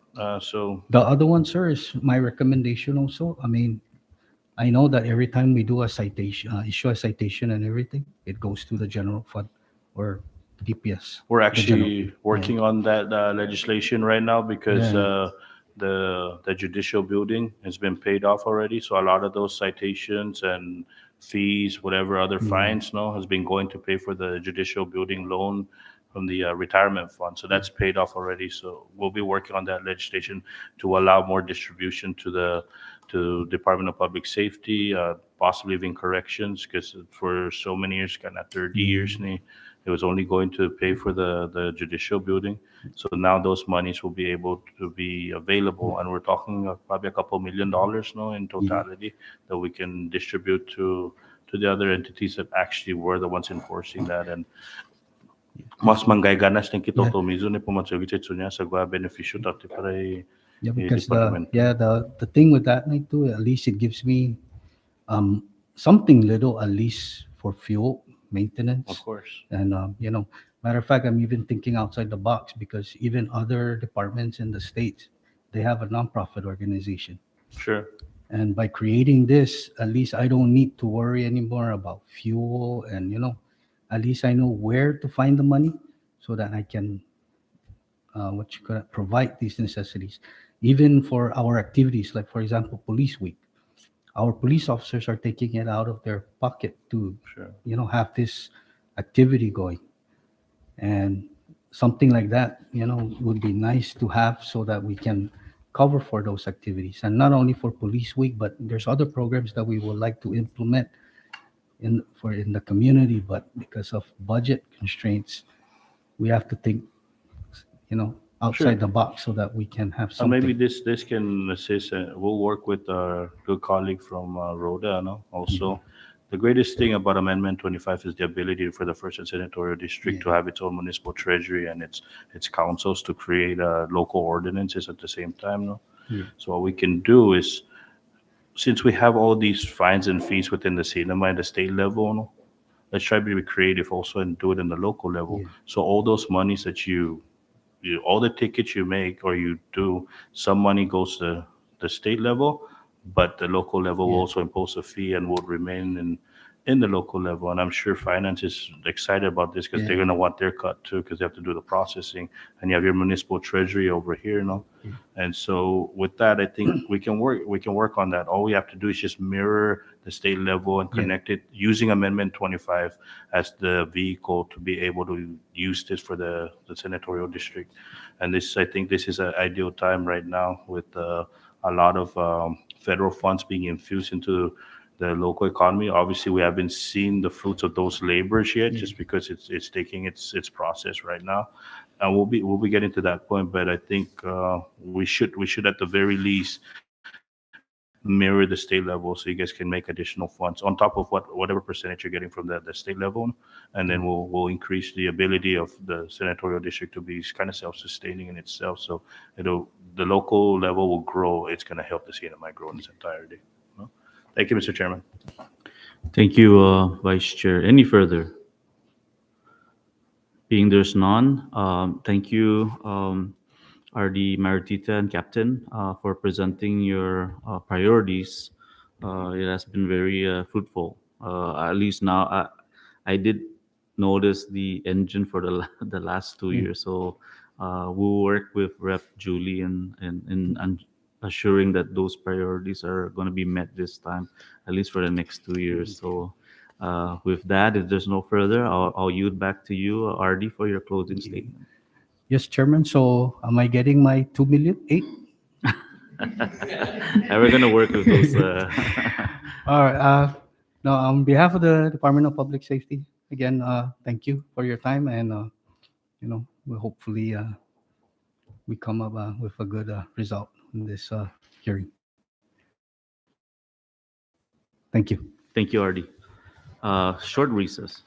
So The other one, sir, is my recommendation also. I mean, I know that every time we do a citation, issue a citation and everything, it goes to the general fund or DPS. we're the general- actually working on that legislation right now because Yeah. the judicial building has been paid off already. So a lot of those citations and fees, whatever other fines, no, has been going to pay for the judicial building loan from the retirement fund. So that's paid off already. So we'll be working on that legislation to allow more distribution to Department of Public Safety, possibly even corrections, because for so many years, kind of 30 years, it was only going to pay for the judicial building. So now those monies will be able to be available, and we're talking probably a couple $1 million, no, in totality, that we can distribute to the other entities that actually were the ones enforcing that. And mas manggay ganas ng kito to mizo ni pumatsugit niya sa gwa beneficio tati para Yeah, because department. the thing with that night too, at least it gives me something little, at least for fuel maintenance. Of course. And matter of fact, I'm even thinking outside the box, because even other departments in the states, they have a nonprofit organization. Sure. And by creating this, at least I don't need to worry anymore about fuel, and at least I know where to find the money so that I can what you could provide these necessities, even for our activities, like for example, Police Week. Our police officers are taking it out of their pocket to, Sure. have this activity going, and something like that, would be nice to have so that we can cover for those activities, and not only for Police Week, but there's other programs that we would like to implement in the community, but because of budget constraints, we have to think, outside the box so that we can have So maybe something. this can assist. We'll work with our good colleague from Rota, no? Also. The greatest thing about Amendment 25 is the ability for the first and senatorial district to have its own municipal treasury and its councils to create local ordinances at the same time. No? Yeah. So what we can do is, since we have all these fines and fees within the cinema and the state level, no? Let's try to be creative also and do it in the local level. Yeah. So all those monies that all the tickets you make or you do, some money goes to the state level, but the local level will also impose a fee and will remain in the local level. And I'm sure finance is excited about this because they're going to want their cut too, because they have to do the processing. And you have your municipal treasury over here, no? And so with that, I think we can work on that. All we have to do is just mirror the state level and connect it using Amendment 25 as the vehicle to be able to use this for the senatorial district. And this, I think this is an ideal time right now with a lot of federal funds being infused into the local economy. Obviously, we haven't seen the fruits of those labors yet, just because it's taking its process right now, and we'll be getting to that point. But I think we should at the very least mirror the state level, so you guys can make additional funds on top of whatever percentage you're getting from the state level, and then we'll increase the ability of the senatorial district to be kind of self-sustaining in itself. So the local level will grow. It's going to help the CNMI grow in its entirety. No? Thank you, Mr. Chairman. Thank you, Vice Chair. Any further? Being there's none, thank you, RD Maritita and Captain, for presenting your priorities. It has been very fruitful. At least now, I did notice the engine for the last 2 years. So we'll work with Rep. Julie and assuring that those priorities are going to be met this time, at least for the next 2 years. So with that, if there's no further, I'll yield back to you, RD, for your closing statement. Yes, Chairman. So am I getting my 2 million, 8? And we're going to work with those. All right. Now, on behalf of the Department of Public Safety, again, thank you for your time, and we hopefully we come up with a good result in this hearing. Thank you. Thank you, RD. Short recess.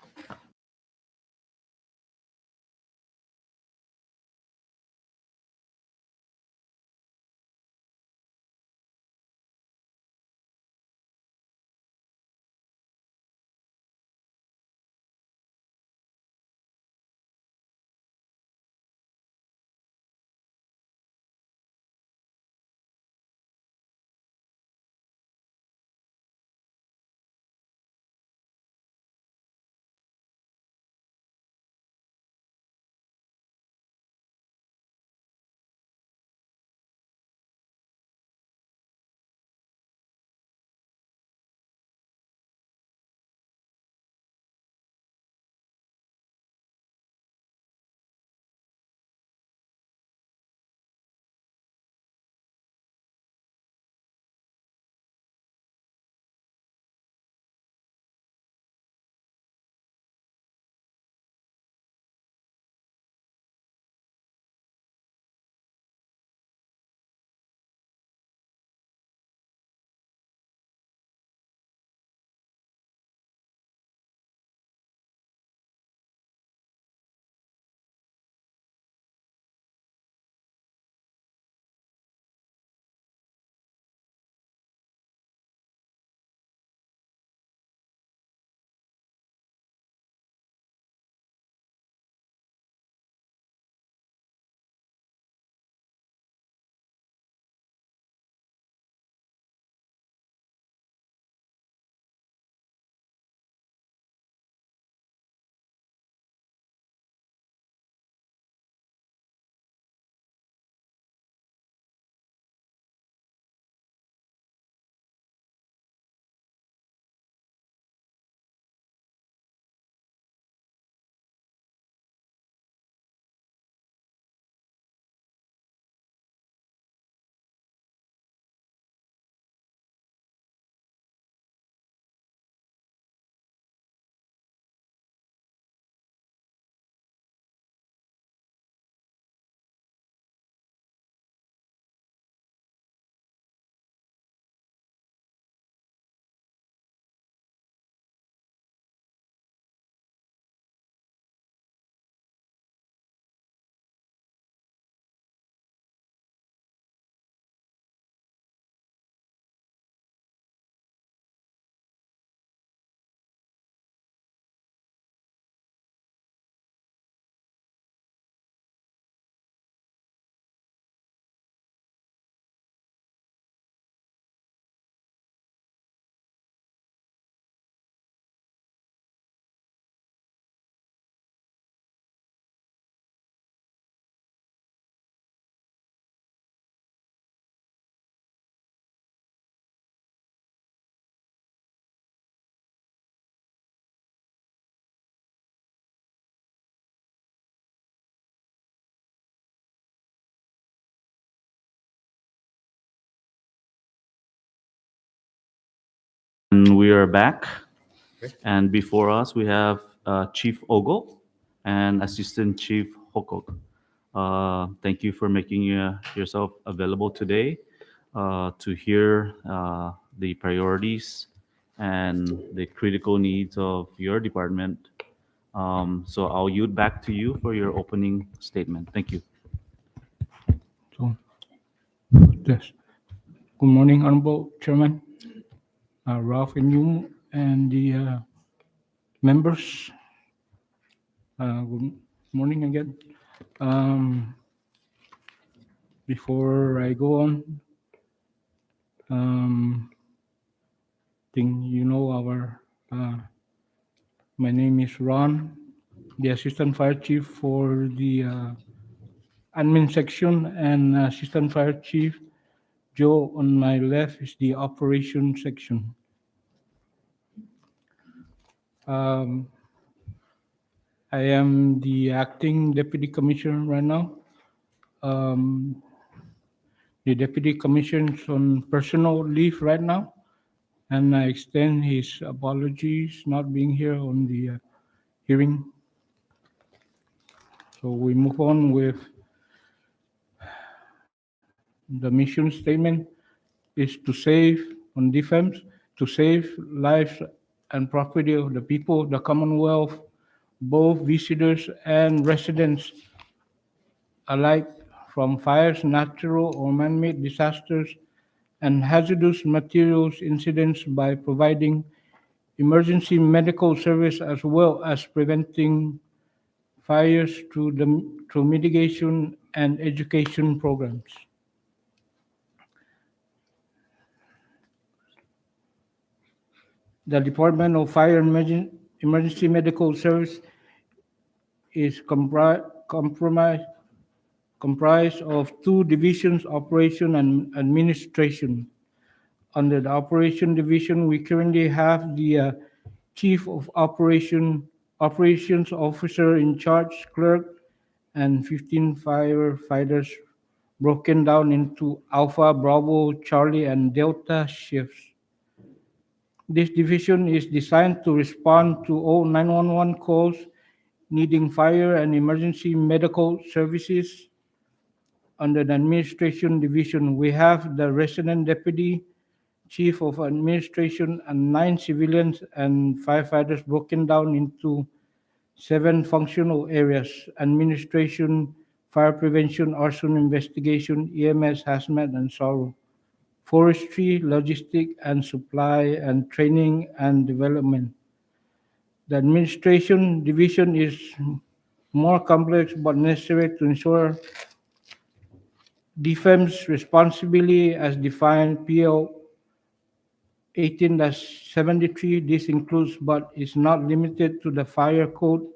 And we are back. And before us, we have Chief Ogo and Assistant Chief Hokok. Thank you for making yourself available today to hear the priorities and the critical needs of your department. So I'll yield back to you for your opening statement. Thank you. So, yes. Good morning, Honorable Chairman, Ralph and you, and the members. Good morning again. Um, Before I go on, think you know my name is Ron, the Assistant Fire Chief for the admin section, and Assistant Fire Chief Joe on my left is the operation section. Um, I am the acting deputy commissioner right now. Um, the deputy commissioner's on personal leave right now, and I extend his apologies not being here on the hearing. So we move on with the mission statement is to save on defense, to save lives and property of the people of the Commonwealth, both visitors and residents alike, from fires, natural or man-made disasters, and hazardous materials incidents by providing emergency medical service as well as preventing fires through mitigation and education programs. The Department of Fire and Emergency Medical Service is comprised of two divisions, operation and administration. Under the operation division, we currently have the chief of operations officer in charge, clerk, and 15 firefighters broken down into Alpha, Bravo, Charlie, and Delta shifts. This division is designed to respond to all 911 calls needing fire and emergency medical services. Under the administration division, we have the resident deputy, chief of administration, and 9 civilians and firefighters broken down into 7 functional areas: administration, fire prevention, arson investigation, EMS, hazmat, and SORO, forestry, logistic and supply, and training and development. The administration division is more complex but necessary to ensure defense responsibility as defined PL 18-73. This includes but is not limited to the fire code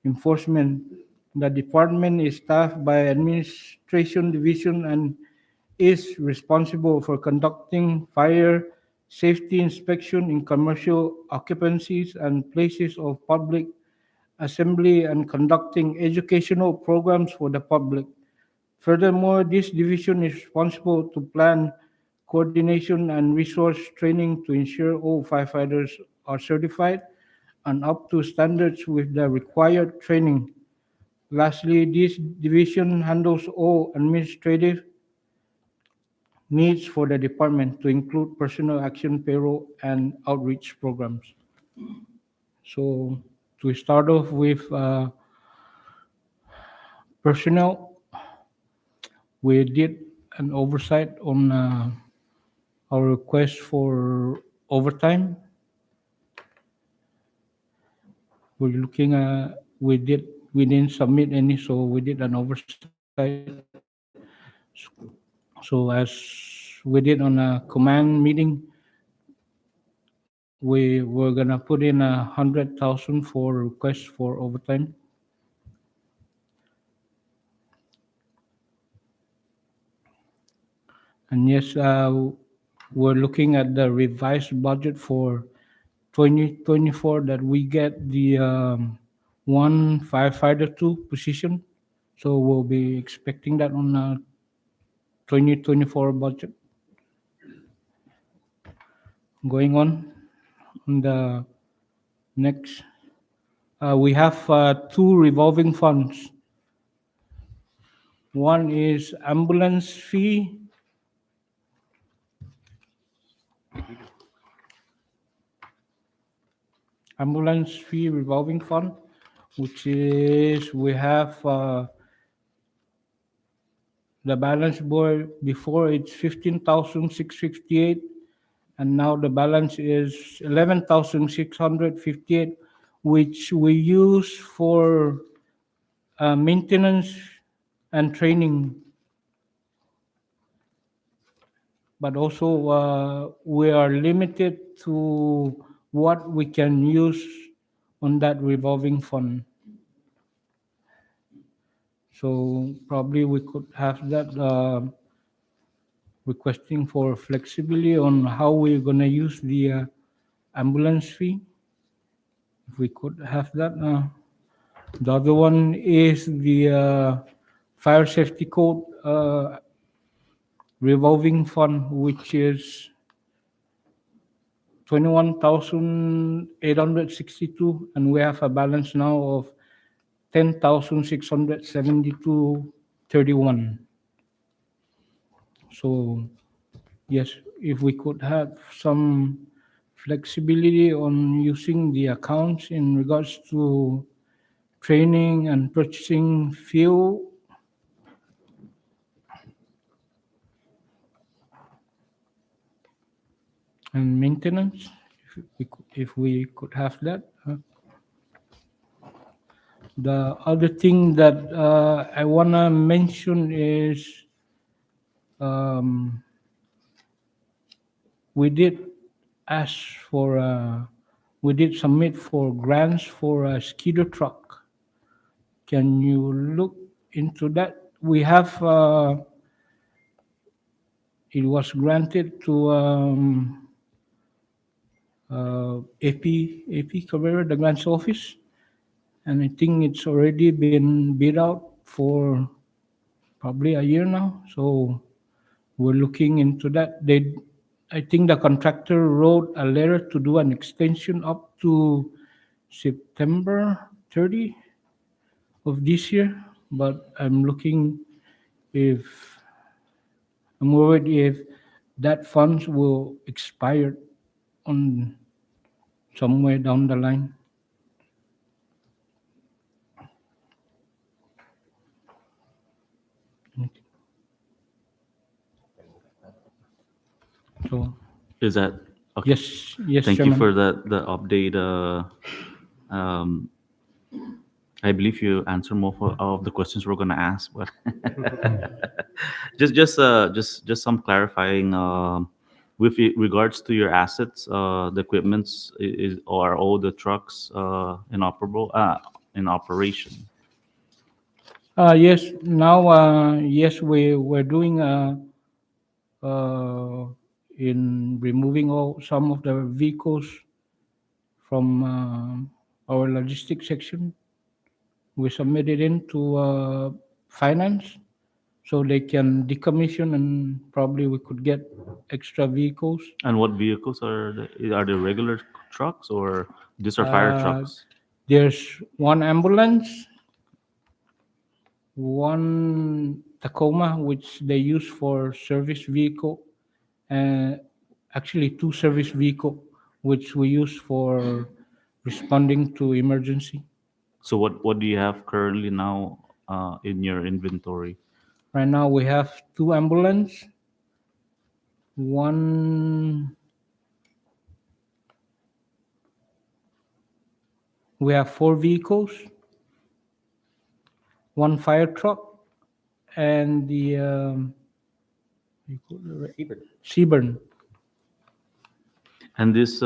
enforcement. The department is staffed by administration division and is responsible for conducting fire safety inspection in commercial occupancies and places of public assembly and conducting educational programs for the public. Furthermore, this division is responsible to plan coordination and resource training to ensure all firefighters are certified and up to standards with the required training. Lastly, this division handles all administrative needs for the department to include personal action, payroll, and outreach programs. So to start off with personnel, we did an oversight on our request for overtime. We didn't submit any, so we did an oversight. So as we did on a command meeting, we were gonna put in 100,000 for request for overtime. And yes, we're looking at the revised budget for 2024 that we get the one firefighter 2 position. So we'll be expecting that on 2024 budget. Going on, On the next, we have two revolving funds. One is ambulance fee. Ambulance fee revolving fund, which is we have the balance boy before it's 15,658, and now the balance is 11,658, which we use for maintenance and training. But also we are limited to what we can use on that revolving fund. So probably we could have that requesting for flexibility on how we're gonna use the ambulance fee. If we could have that. The other one is the fire safety code revolving fund, which is 21,862, and we have a balance now of 10,672.31. So yes, if we could have some flexibility on using the accounts in regards to training and purchasing fuel. And maintenance, if we could have that. The other thing that I want to mention is we did ask for, we did submit for grants for a skidder truck. Can you look into that? We have, it was granted to AP Cabrera, the grants office, and I think it's already been bid out for probably a year now. So we're looking into that. I think the contractor wrote a letter to do an extension up to September 30 of this year, but I'm looking if, I'm worried if that funds will expire on somewhere down the line. So Is that okay? yes, yes, Thank you Chairman. for that the update. I believe you answered most of the questions we're gonna ask, but just some clarifying. With regards to your assets, the equipments is are all the trucks inoperable in operation. Yes, now yes, we're doing in removing all some of the vehicles from our logistics section. We submitted into finance so they can decommission, and probably we could get extra vehicles. And what vehicles are they regular trucks or these are fire trucks? There's one ambulance, one Tacoma, which they use for service vehicle, and actually two service vehicle, which we use for responding to emergency. So what do you have currently now in your inventory? Right now we have two ambulance, one, we have four vehicles, one fire truck, and the Seaburn. And this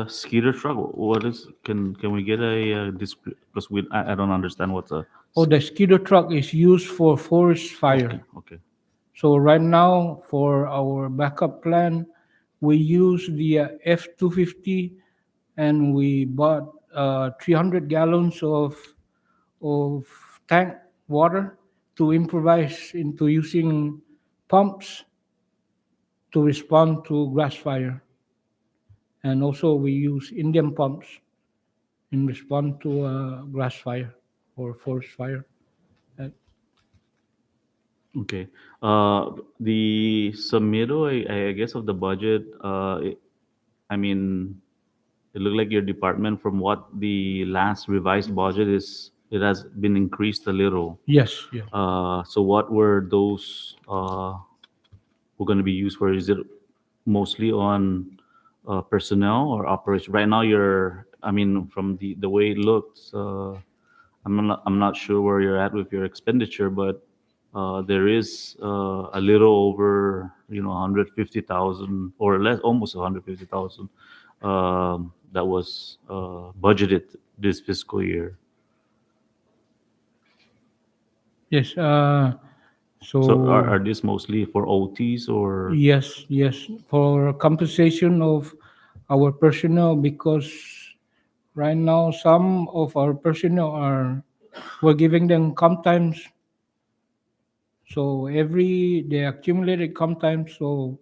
skidder truck, what is? Can we get a display? Because I don't understand what's a. Oh, the skidder truck is used for forest fire. Okay. So right now, for our backup plan, we use the F-250, and we bought 300 gallons of tank water to improvise into using pumps to respond to grass fire. And also we use Indian pumps in response to grass fire or forest fire. Okay. The submittal, I guess, of the budget, I mean, it looked like your department, from what the last revised budget is, it has been increased a little. Yes, yeah. So what were those were going to be used for? Is it mostly on personnel or operation? Right now, I mean, from the way it looks, I'm not sure where you're at with your expenditure, but there is a little over, 150,000 or less, almost 150,000 that was budgeted this fiscal year. Yes. So are these mostly for OTs or? Yes, yes, for compensation of our personnel, because right now some of our personnel we're giving them comp times. So they accumulated comp times. So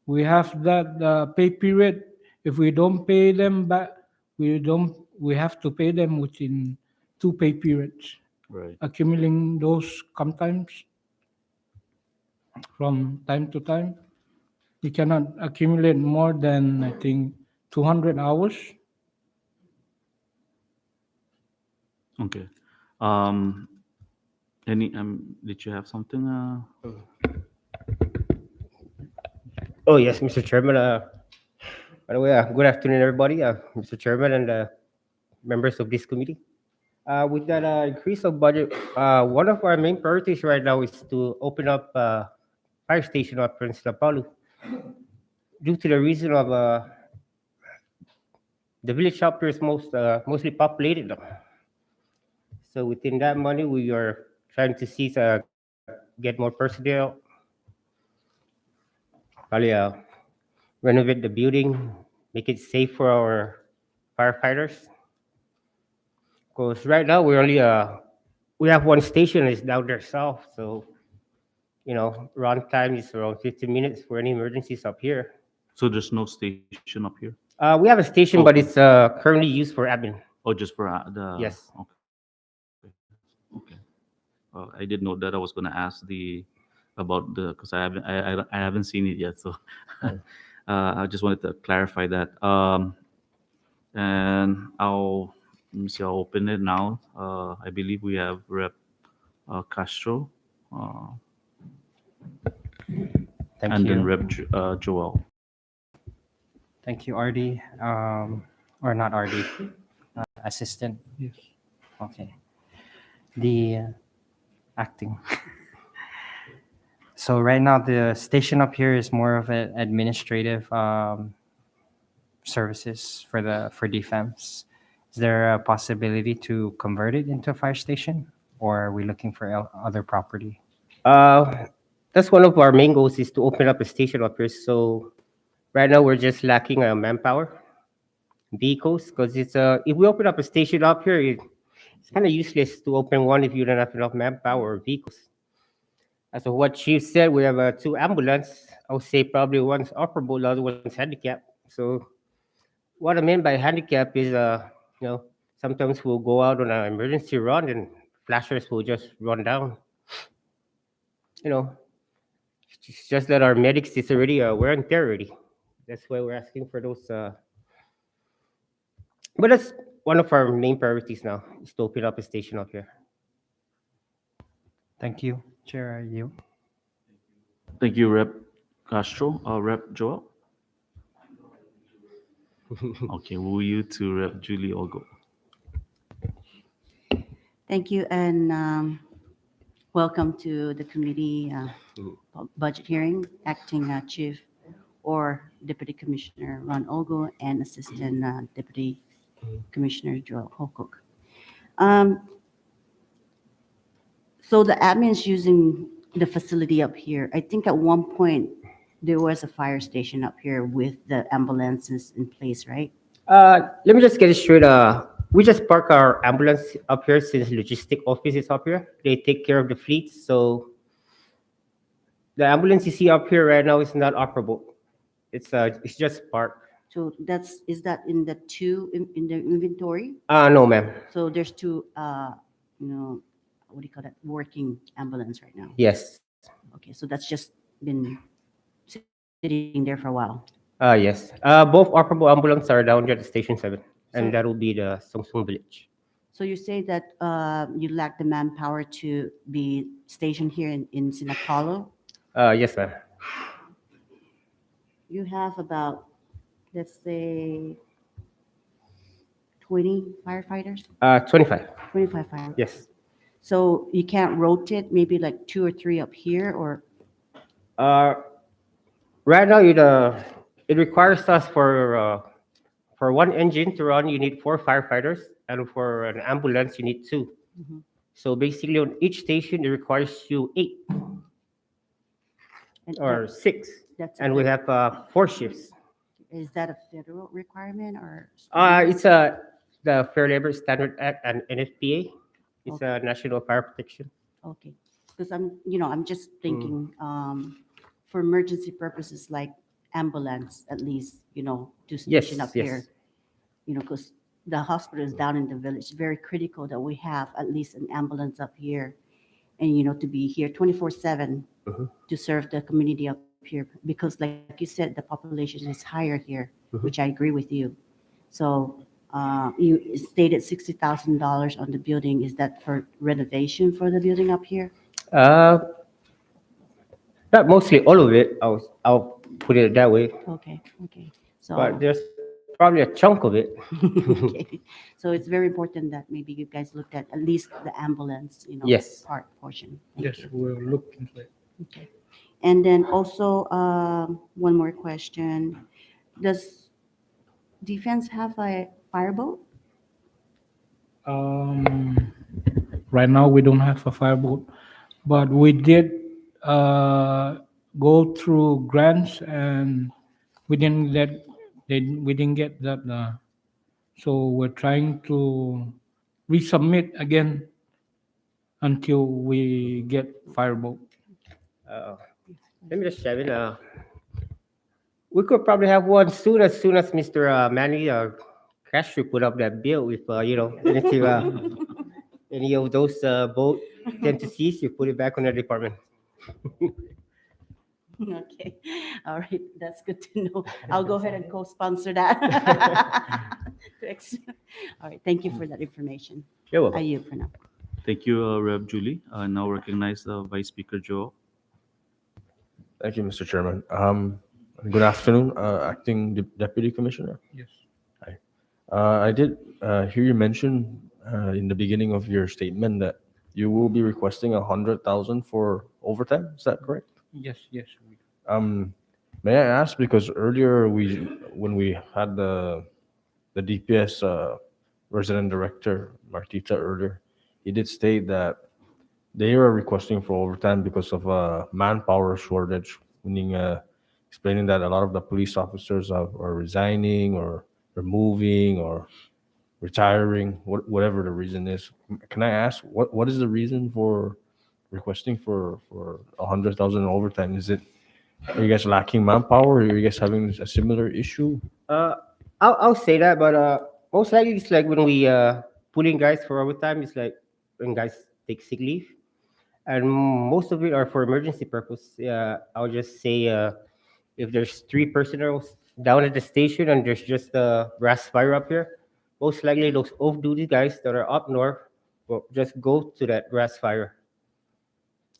we have that pay period. If we don't pay them back, we have to pay them within 2 pay periods, Right. accumulating those comp times from time to time. You cannot accumulate more than, I think, 200 hours. Okay. Did you have something? Oh, yes, Mr. Chairman. By the way, good afternoon, everybody. Mr. Chairman and members of this committee. With that increase of budget, one of our main priorities right now is to open up fire station up in Palu. Due to the reason of the village up here is mostly populated. So within that money, we are trying to see get more personnel, probably renovate the building, make it safe for our firefighters. Because right now we have one station is down there south, so run time is around 15 minutes for any emergencies up here. So there's no station up here? We have a station, but it's currently used for admin. Oh, just for the. Yes. Okay. I did note that I was going to ask about because I haven't seen it yet, so I just wanted to clarify that. And let me see. I'll open it now. I believe we have Rep Castro, Thank and you. then Rep Joel. Thank you, RD. Or not RD, assistant. Yes. Okay. The acting. So right now the station up here is more of an administrative services for defense. Is there a possibility to convert it into a fire station, or are we looking for other property? That's one of our main goals is to open up a station up here. So right now we're just lacking manpower, vehicles, because if we open up a station up here, it's kind of useless to open one if you don't have enough manpower or vehicles. As of what Chief said, we have 2 ambulances. I would say probably one's operable, the other one's handicapped. So what I mean by handicap is, sometimes we'll go out on an emergency run and flashers will just run down. It's just that our medics is already wear and tear already. That's why we're asking for those. But that's one of our main priorities now is to open up a station up here. Thank you. Chair, are you? Thank you, Rep Castro. Rep Joel. Okay, will you to Rep Julie Ogo? Thank you, and welcome to the committee budget hearing. Acting Chief or Deputy Commissioner Ron Ogo and Assistant Deputy Commissioner Joel Hokuk. So the admin's using the facility up here. I think at one point there was a fire station up here with the ambulances in place, right? Let me just get it straight. We just park our ambulance up here since logistic office is up here. They take care of the fleet. So the ambulance you see up here right now is not operable. It's just parked. So is that in the two, in the inventory? No, ma'am. So there's two, what do you call that, working ambulance right now? Yes. Okay, so that's just been sitting there for a while. Yes. Both operable ambulance are down here at Station 7, and So- that will be the Sungsung Village. So you say that you lack the manpower to be stationed here in Sinapolo? Yes, ma'am. You have about, let's say, 20 firefighters? 25. 25 firefighters? Yes. So you can't rotate, maybe like 2 or 3 up here, or? Uh, right now, it requires us for one engine to run, you need 4 firefighters, and for an ambulance, you need 2. Mhm. So basically, on each station, it requires you 8 And or 6, that's and we have 4 shifts. Is that a federal requirement or? It's the Fair Labor Standard Act and NFPA. It's a National Fire Protection. Okay, because I'm just thinking, for emergency purposes like ambulance, at least, to station up yes. here. Because the hospital is down in the village, very critical that we have at least an ambulance up here. And, to be here 24/7 to serve the community up here. Because like you said, the population is higher here, which I agree with you. So you stated $60,000 on the building. Is that for renovation for the building up here? Uh, Not mostly all of it. I'll put it that way. Okay. So, But there's probably a chunk of it. okay. So it's very important that maybe you guys looked at least the ambulance, Yes. part portion. Thank Yes, you. we'll look into it. Okay. And then also, one more question. Does defense have a fireboat? Right now, we don't have a fireboat, but we did go through grants and we didn't get that. So we're trying to resubmit again until we get fireboat. Let me just check in. We could probably have one as soon as Mr. Manny Cashew put up that bill with anything, any of those boat tend to seize, you put it back on the department. Okay. All right. That's good to know. I'll go ahead and co-sponsor that. All right. Thank you for that information. You're welcome. I yield for now. Thank you, Rev Julie. Now recognize Vice Speaker Joe. Thank you, Mr. Chairman. Good afternoon, Acting Deputy Commissioner. Yes. Hi. I did hear you mention in the beginning of your statement that you will be requesting 100,000 for overtime. Is that correct? Yes. May I ask, because earlier when we had the DPS resident director Martita earlier, he did state that they are requesting for overtime because of a manpower shortage, meaning explaining that a lot of the police officers are resigning or they're moving or retiring, whatever the reason is. Can I ask what is the reason for requesting for 100,000 overtime? Are you guys lacking manpower? Or are you guys having a similar issue? I'll say that, but most likely it's like when we put in guys for overtime, it's like when guys take sick leave, and most of it are for emergency purpose. I'll just say if there's 3 personnel down at the station and there's just a brass fire up here, most likely those off-duty guys that are up north will just go to that brass fire.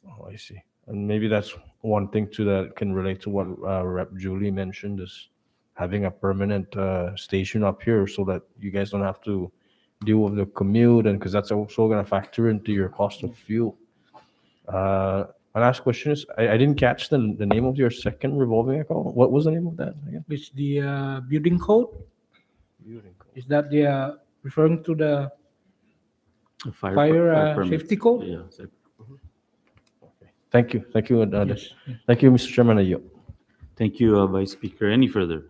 Oh, I see. And maybe that's one thing too that can relate to what Rep. Julie mentioned, is having a permanent station up here so that you guys don't have to deal with the commute, and because that's also going to factor into your cost of fuel. My last question is, I didn't catch the name of your second revolving account. What was the name of that again? It's the building code. Is that the referring to the fire permit. safety code? Yeah. Thank you. Thank you. Yes. Thank you, Mr. Chairman. I yield. Thank you, Vice Speaker. Any further?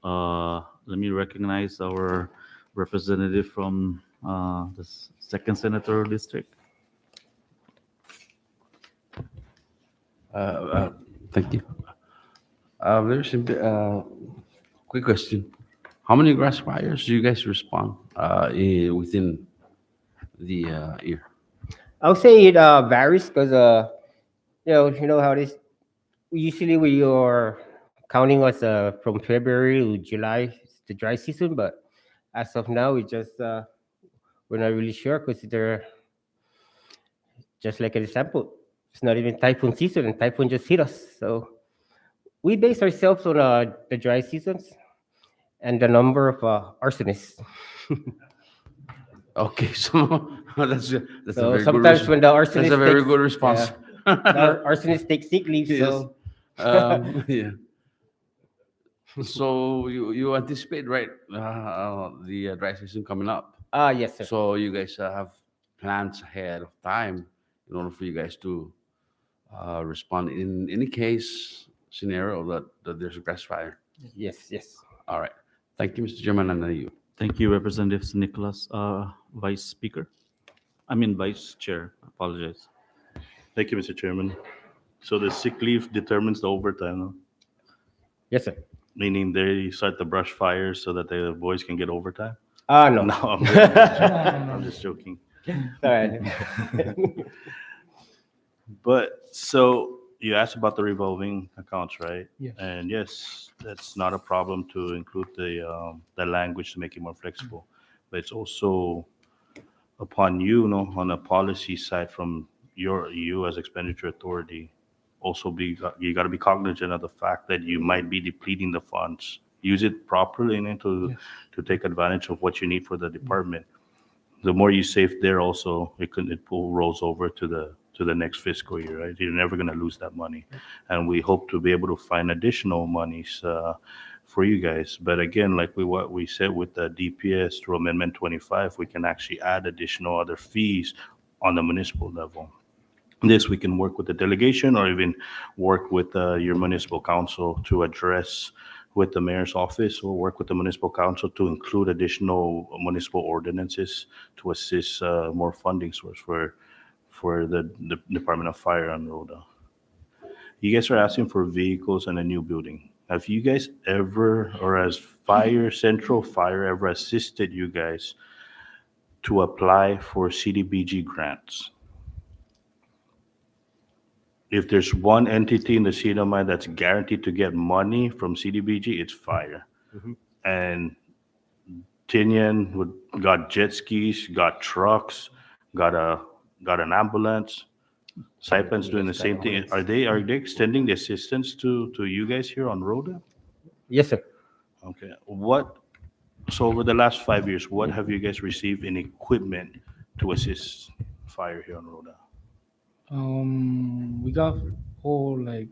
Let me recognize our representative from the second senatorial district. Thank you. Very simple. Quick question. How many grass fires do you guys respond within the year? I would say it varies because you know how it is. Usually we are counting us from February to July, it's the dry season, but as of now, we just we're not really sure because they're just like an example. It's not even typhoon season, and typhoon just hit us. So we base ourselves on the dry seasons and the number of arsonists. Okay, so that's a So very good sometimes when the that's a arsonist very takes, good response. yeah, the arsonist takes sick leave. Yes. So Yeah. So you anticipate, right, the dry season coming up. yes, sir. So you guys have plans ahead of time in order for you guys to respond in any case scenario that there's a grass fire. Yes, yes. All right. Thank you, Mr. Chairman, and you. Thank you, Representative Nicholas. Vice Speaker. I mean, Vice Chair. Apologize. Thank you, Mr. Chairman. So the sick leave determines the overtime, no? Yes, sir. Meaning they start the brush fires so that the boys can get overtime? No. No, I'm just joking. All right. But so you asked about the revolving accounts, right? Yes. And yes, that's not a problem to include the language to make it more flexible. But it's also upon you, on the policy side from you as expenditure authority, also you got to be cognizant of the fact that you might be depleting the funds. Use it properly and to take advantage of what you need for the department. The more you save there, also rolls over to the next fiscal year, right? You're never going to lose that money, and we hope to be able to find additional monies for you guys. But again, like what we said with the DPS through Amendment 25, we can actually add additional other fees on the municipal level. This we can work with the delegation or even work with your municipal council to address with the mayor's office or work with the municipal council to include additional municipal ordinances to assist more funding source for the Department of Fire on Rota. You guys are asking for vehicles and a new building. Have you guys ever, or has Central Fire ever assisted you guys to apply for CDBG grants? If there's one entity in the city of mind that's guaranteed to get money from CDBG, it's fire. And Tinian got jet skis, got trucks, got an ambulance. Saipan's doing the same thing. Are they extending the assistance to you guys here on Rota? Yes, sir. Okay. So over the last 5 years, what have you guys received in equipment to assist fire here on Rota? We got all like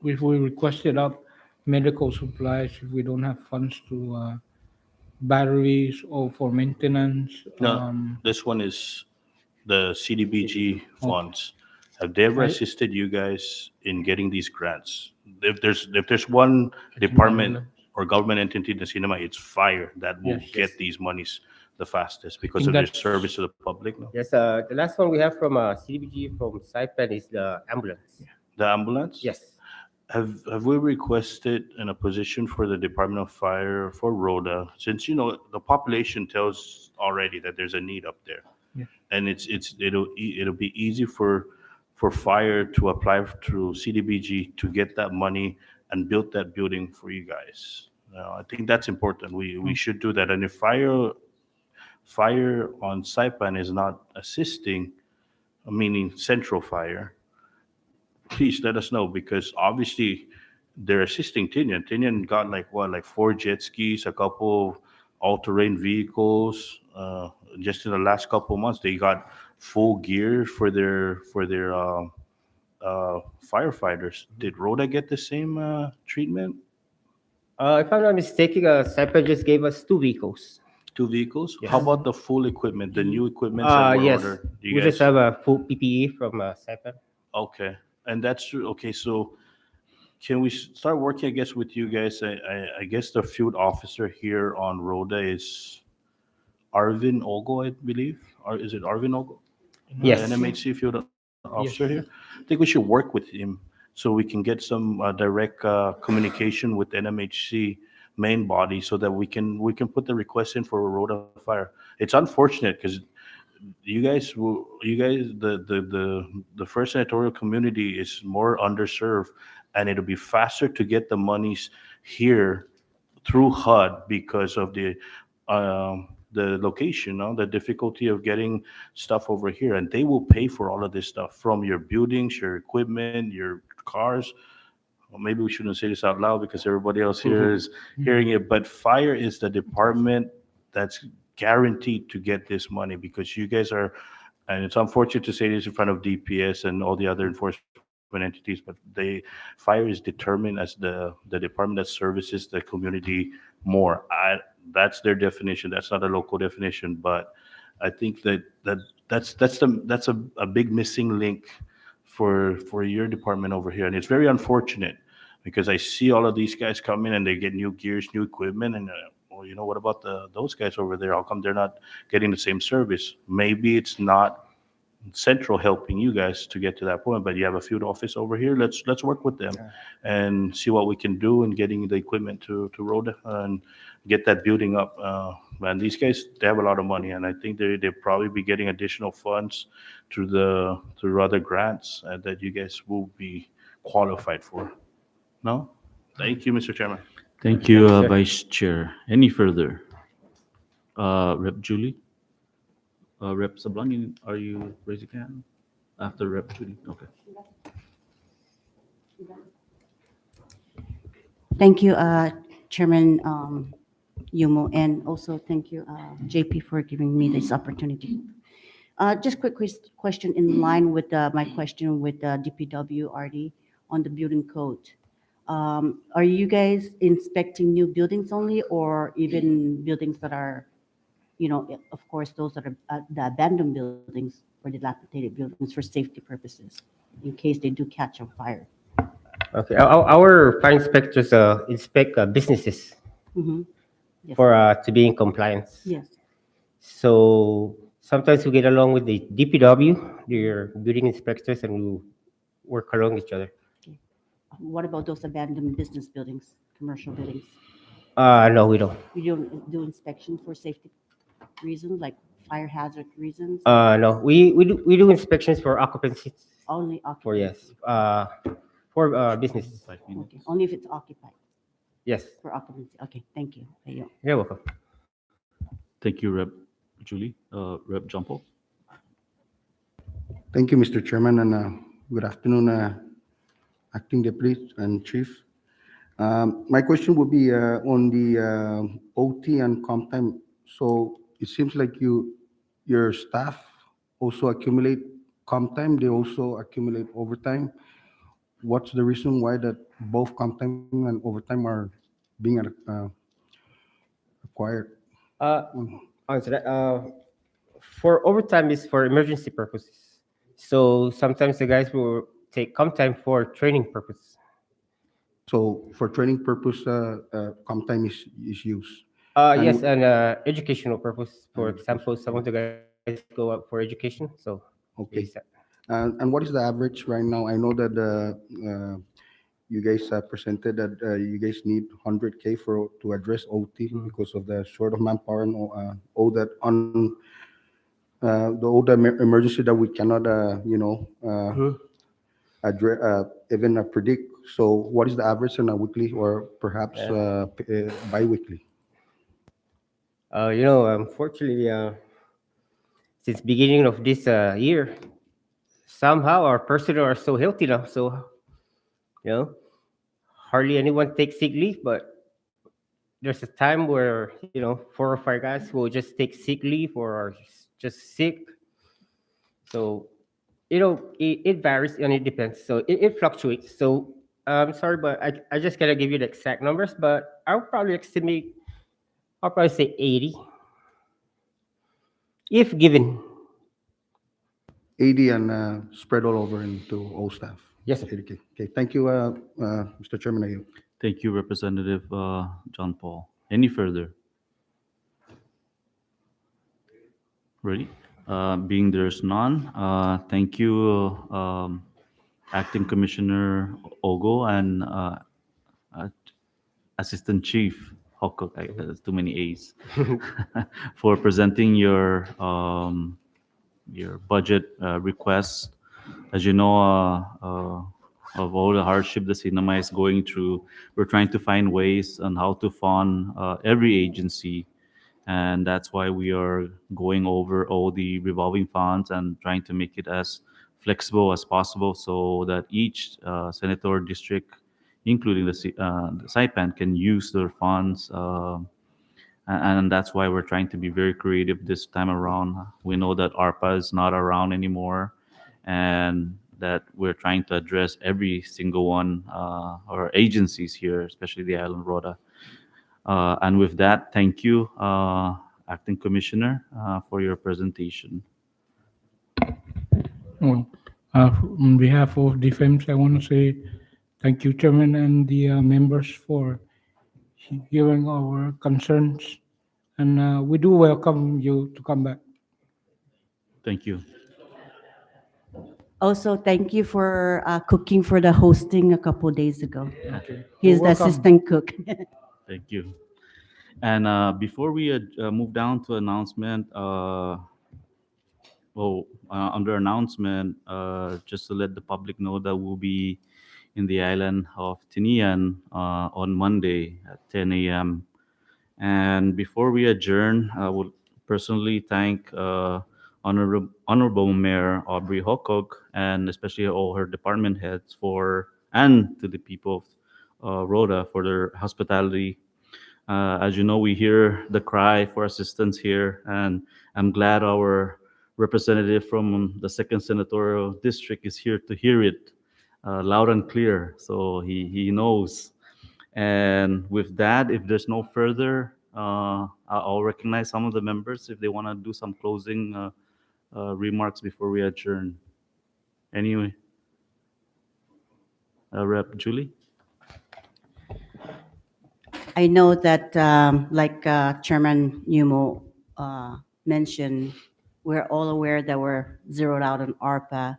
if we requested up medical supplies, if we don't have funds to batteries or for maintenance. No, this one is the CDBG funds. Have they ever I- assisted you guys in getting these grants? If there's one department or government entity in the cinema, it's fire that will Yes. get these monies the fastest because think of their that's- service to the public. No? Yes, the last one we have from CDBG from Saipan is the ambulance. The ambulance? Yes. Have we requested in a position for the Department of Fire for Rota, since the population tells already that there's a need up there, and it'll be easy for fire to apply through CDBG to get that money and build that building for you guys. I think that's important. We should do that. And if fire on Saipan is not assisting, meaning Central Fire, please let us know because obviously they're assisting Tinian. Tinian got like 4 jet skis, a couple all-terrain vehicles. Just in the last couple months, they got full gear for their firefighters. Did Rhoda get the same treatment? If I'm not mistaken, Saipan just gave us 2 vehicles. 2 vehicles? Yes. How about the full equipment, the new equipment that were Yes. ordered? Do you We just guys- have a full PPE from Saipan. Okay, and that's true. Okay, so can we start working, I guess, with you guys? I guess the field officer here on Rhoda is Arvin Ogo, I believe. Or is it Arvin Ogo? Yes. NMHC field officer here. I think we should work with him so we can get some direct communication with NMHC main body so that we can put the request in for a Rota fire. It's unfortunate because the first senatorial community is more underserved, and it'll be faster to get the monies here through HUD because of the location, the difficulty of getting stuff over here, and they will pay for all of this stuff from your buildings, your equipment, your cars. Well, maybe we shouldn't say this out loud because everybody else here is hearing it, but fire is the department that's guaranteed to get this money because you guys are, and it's unfortunate to say this in front of DPS and all the other enforcement entities, but fire is determined as the department that services the community more. That's their definition. That's not a local definition, but I think that's a big missing link for your department over here, and it's very unfortunate because I see all of these guys come in and they get new gears, new equipment, and well, what about those guys over there? How come they're not getting the same service? Maybe it's not central helping you guys to get to that point, but you have a field office over here. Let's work with them and see what we can do in getting the equipment to Rhoda and get that building up. And these guys, they have a lot of money, and I think they'll probably be getting additional funds through other grants that you guys will be qualified for. No? Thank you, Mr. Chairman. Thank you, Vice Chair. Any further? Rep. Julie? Rep. Sablan, are you raising your hand? After Rep. Julie? Okay. Thank you, Chairman Yumo, and also thank you, JP, for giving me this opportunity. Just quick question in line with my question with DPW RD on the building code. Are you guys inspecting new buildings only, or even buildings that are, of course, those that are the abandoned buildings or dilapidated buildings for safety purposes, in case they do catch on fire? Okay, our fire inspectors inspect businesses Mm-hmm. Yes. for to be in compliance. Yes. So sometimes we get along with the DPW, their building inspectors, and we work along each other. What about those abandoned business buildings, commercial buildings? No, we don't. You don't do inspection for safety reasons, like fire hazard reasons? No, we do inspections for occupancy. Only For occupancy? for businesses. Okay, only if it's occupied, Yes, for occupancy. Okay, thank you. Ayo. you're welcome. Thank you, Rep. Julie. Rep. John Paul? Thank you, Mr. Chairman, and good afternoon, Acting Deputy and Chief. My question would be on the OT and comp time. So it seems like your staff also accumulate comp time, they also accumulate overtime. What's the reason why that both comp time and overtime are being acquired? Answer that. For overtime is for emergency purposes. So sometimes the guys will take comp time for training purpose. So for training purpose, comp time is used. Yes, and educational purpose. For example, some of the guys go out for education. So Okay. use that. And what is the average right now? I know that you guys presented that you guys need 100K to address OT because of the short of manpower and all that on emergency that we cannot address even predict. So what is the average on a weekly or perhaps bi-weekly? Unfortunately, since beginning of this year, somehow our personnel are so healthy now. So, hardly anyone takes sick leave, but there's a time where 4 or 5 guys will just take sick leave or are just sick. So it varies and it depends. So it fluctuates. So I'm sorry, but I just gotta give you the exact numbers, but I'll probably say 80 if given. 80 and spread all over into all staff. Yes, sir. 80K. Okay, thank you, Mr. Chairman. I yield. Thank you, Representative John Paul. Any further? Ready? Being there's none, thank you, Acting Commissioner Ogo and Assistant Chief Hokok, there's too many A's, for presenting your budget requests. As you know, of all the hardship the cinema is going through, we're trying to find ways on how to fund every agency, and that's why we are going over all the revolving funds and trying to make it as flexible as possible so that each senator district, including the Saipan, can use their funds. And that's why we're trying to be very creative this time around. We know that ARPA is not around anymore, and that we're trying to address every single one or agencies here, especially the Island Rota. And with that, thank you, Acting Commissioner, for your presentation. Well, on behalf of Defense, I want to say thank you, Chairman, and the members for hearing our concerns. And we do welcome you to come back. Thank you. Also, thank you for cooking for the hosting a couple days ago. Okay. He is You're the welcome. assistant cook. Thank you. And before we move down to announcement, under announcement, just to let the public know that we'll be in the island of Tinian on Monday at 10 a.m. And before we adjourn, I would personally thank Honorable Mayor Aubrey Hokok, and especially all her department heads and to the people of Rota for their hospitality. As you know, we hear the cry for assistance here, and I'm glad our representative from the second senatorial district is here to hear it loud and clear. So he knows. And with that, if there's no further, I'll recognize some of the members if they want to do some closing remarks before we adjourn. Anyway, Rep. Julie? I know that, like Chairman Yumo mentioned, we're all aware that we're zeroed out on ARPA.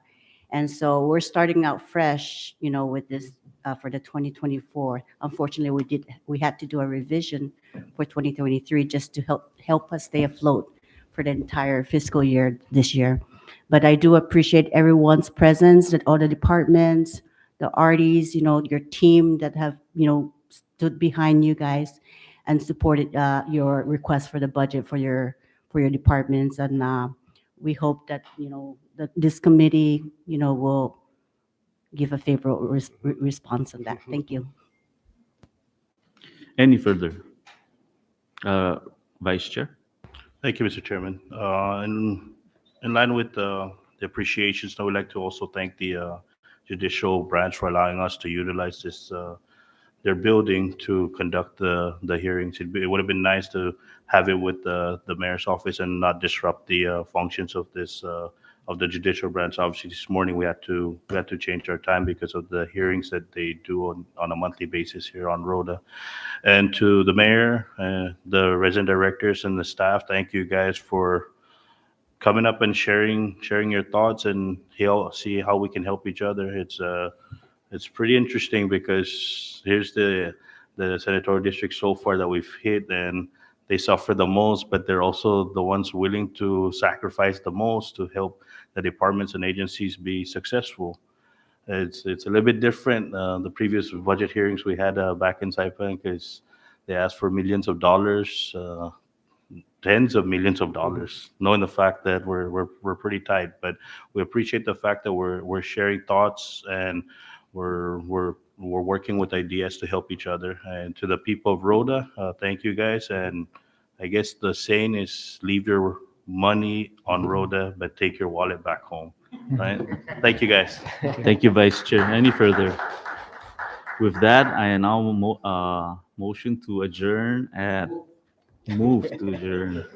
And so we're starting out fresh, with this for the 2024. Unfortunately, we had to do a revision for 2023 just to help us stay afloat for the entire fiscal year this year. But I do appreciate everyone's presence, that all the departments, the RDs, your team that have, stood behind you guys and supported your request for the budget for your departments. And we hope that, that this committee, will give a favorable response on that. Thank you. Any further? Vice Chair? Thank you, Mr. Chairman. In line with the appreciations, I would like to also thank the judicial branch for allowing us to utilize their building to conduct the hearings. It would have been nice to have it with the mayor's office and not disrupt the functions of the judicial branch. Obviously, this morning we had to change our time because of the hearings that they do on a monthly basis here on Rota. And to the mayor, the resident directors, and the staff, thank you guys for coming up and sharing your thoughts and see how we can help each other. It's pretty interesting because here's the senatorial district so far that we've hit, and they suffer the most, but they're also the ones willing to sacrifice the most to help the departments and agencies be successful. It's a little bit different. The previous budget hearings we had back in Saipan, because they asked for millions of dollars, tens of millions of dollars, knowing the fact that we're pretty tight. But we appreciate the fact that we're sharing thoughts, and we're working with ideas to help each other. And to the people of Rota, thank you guys. And I guess the saying is, leave your money on Rota, but take your wallet back home. Right? Thank you guys. Thank you, Vice Chair. Any further? With that, I now motion to adjourn move to adjourn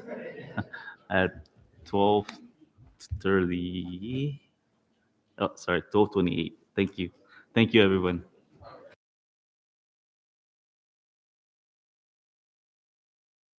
at 12:30. Oh, sorry, 12:28. Thank you. Thank you, everyone.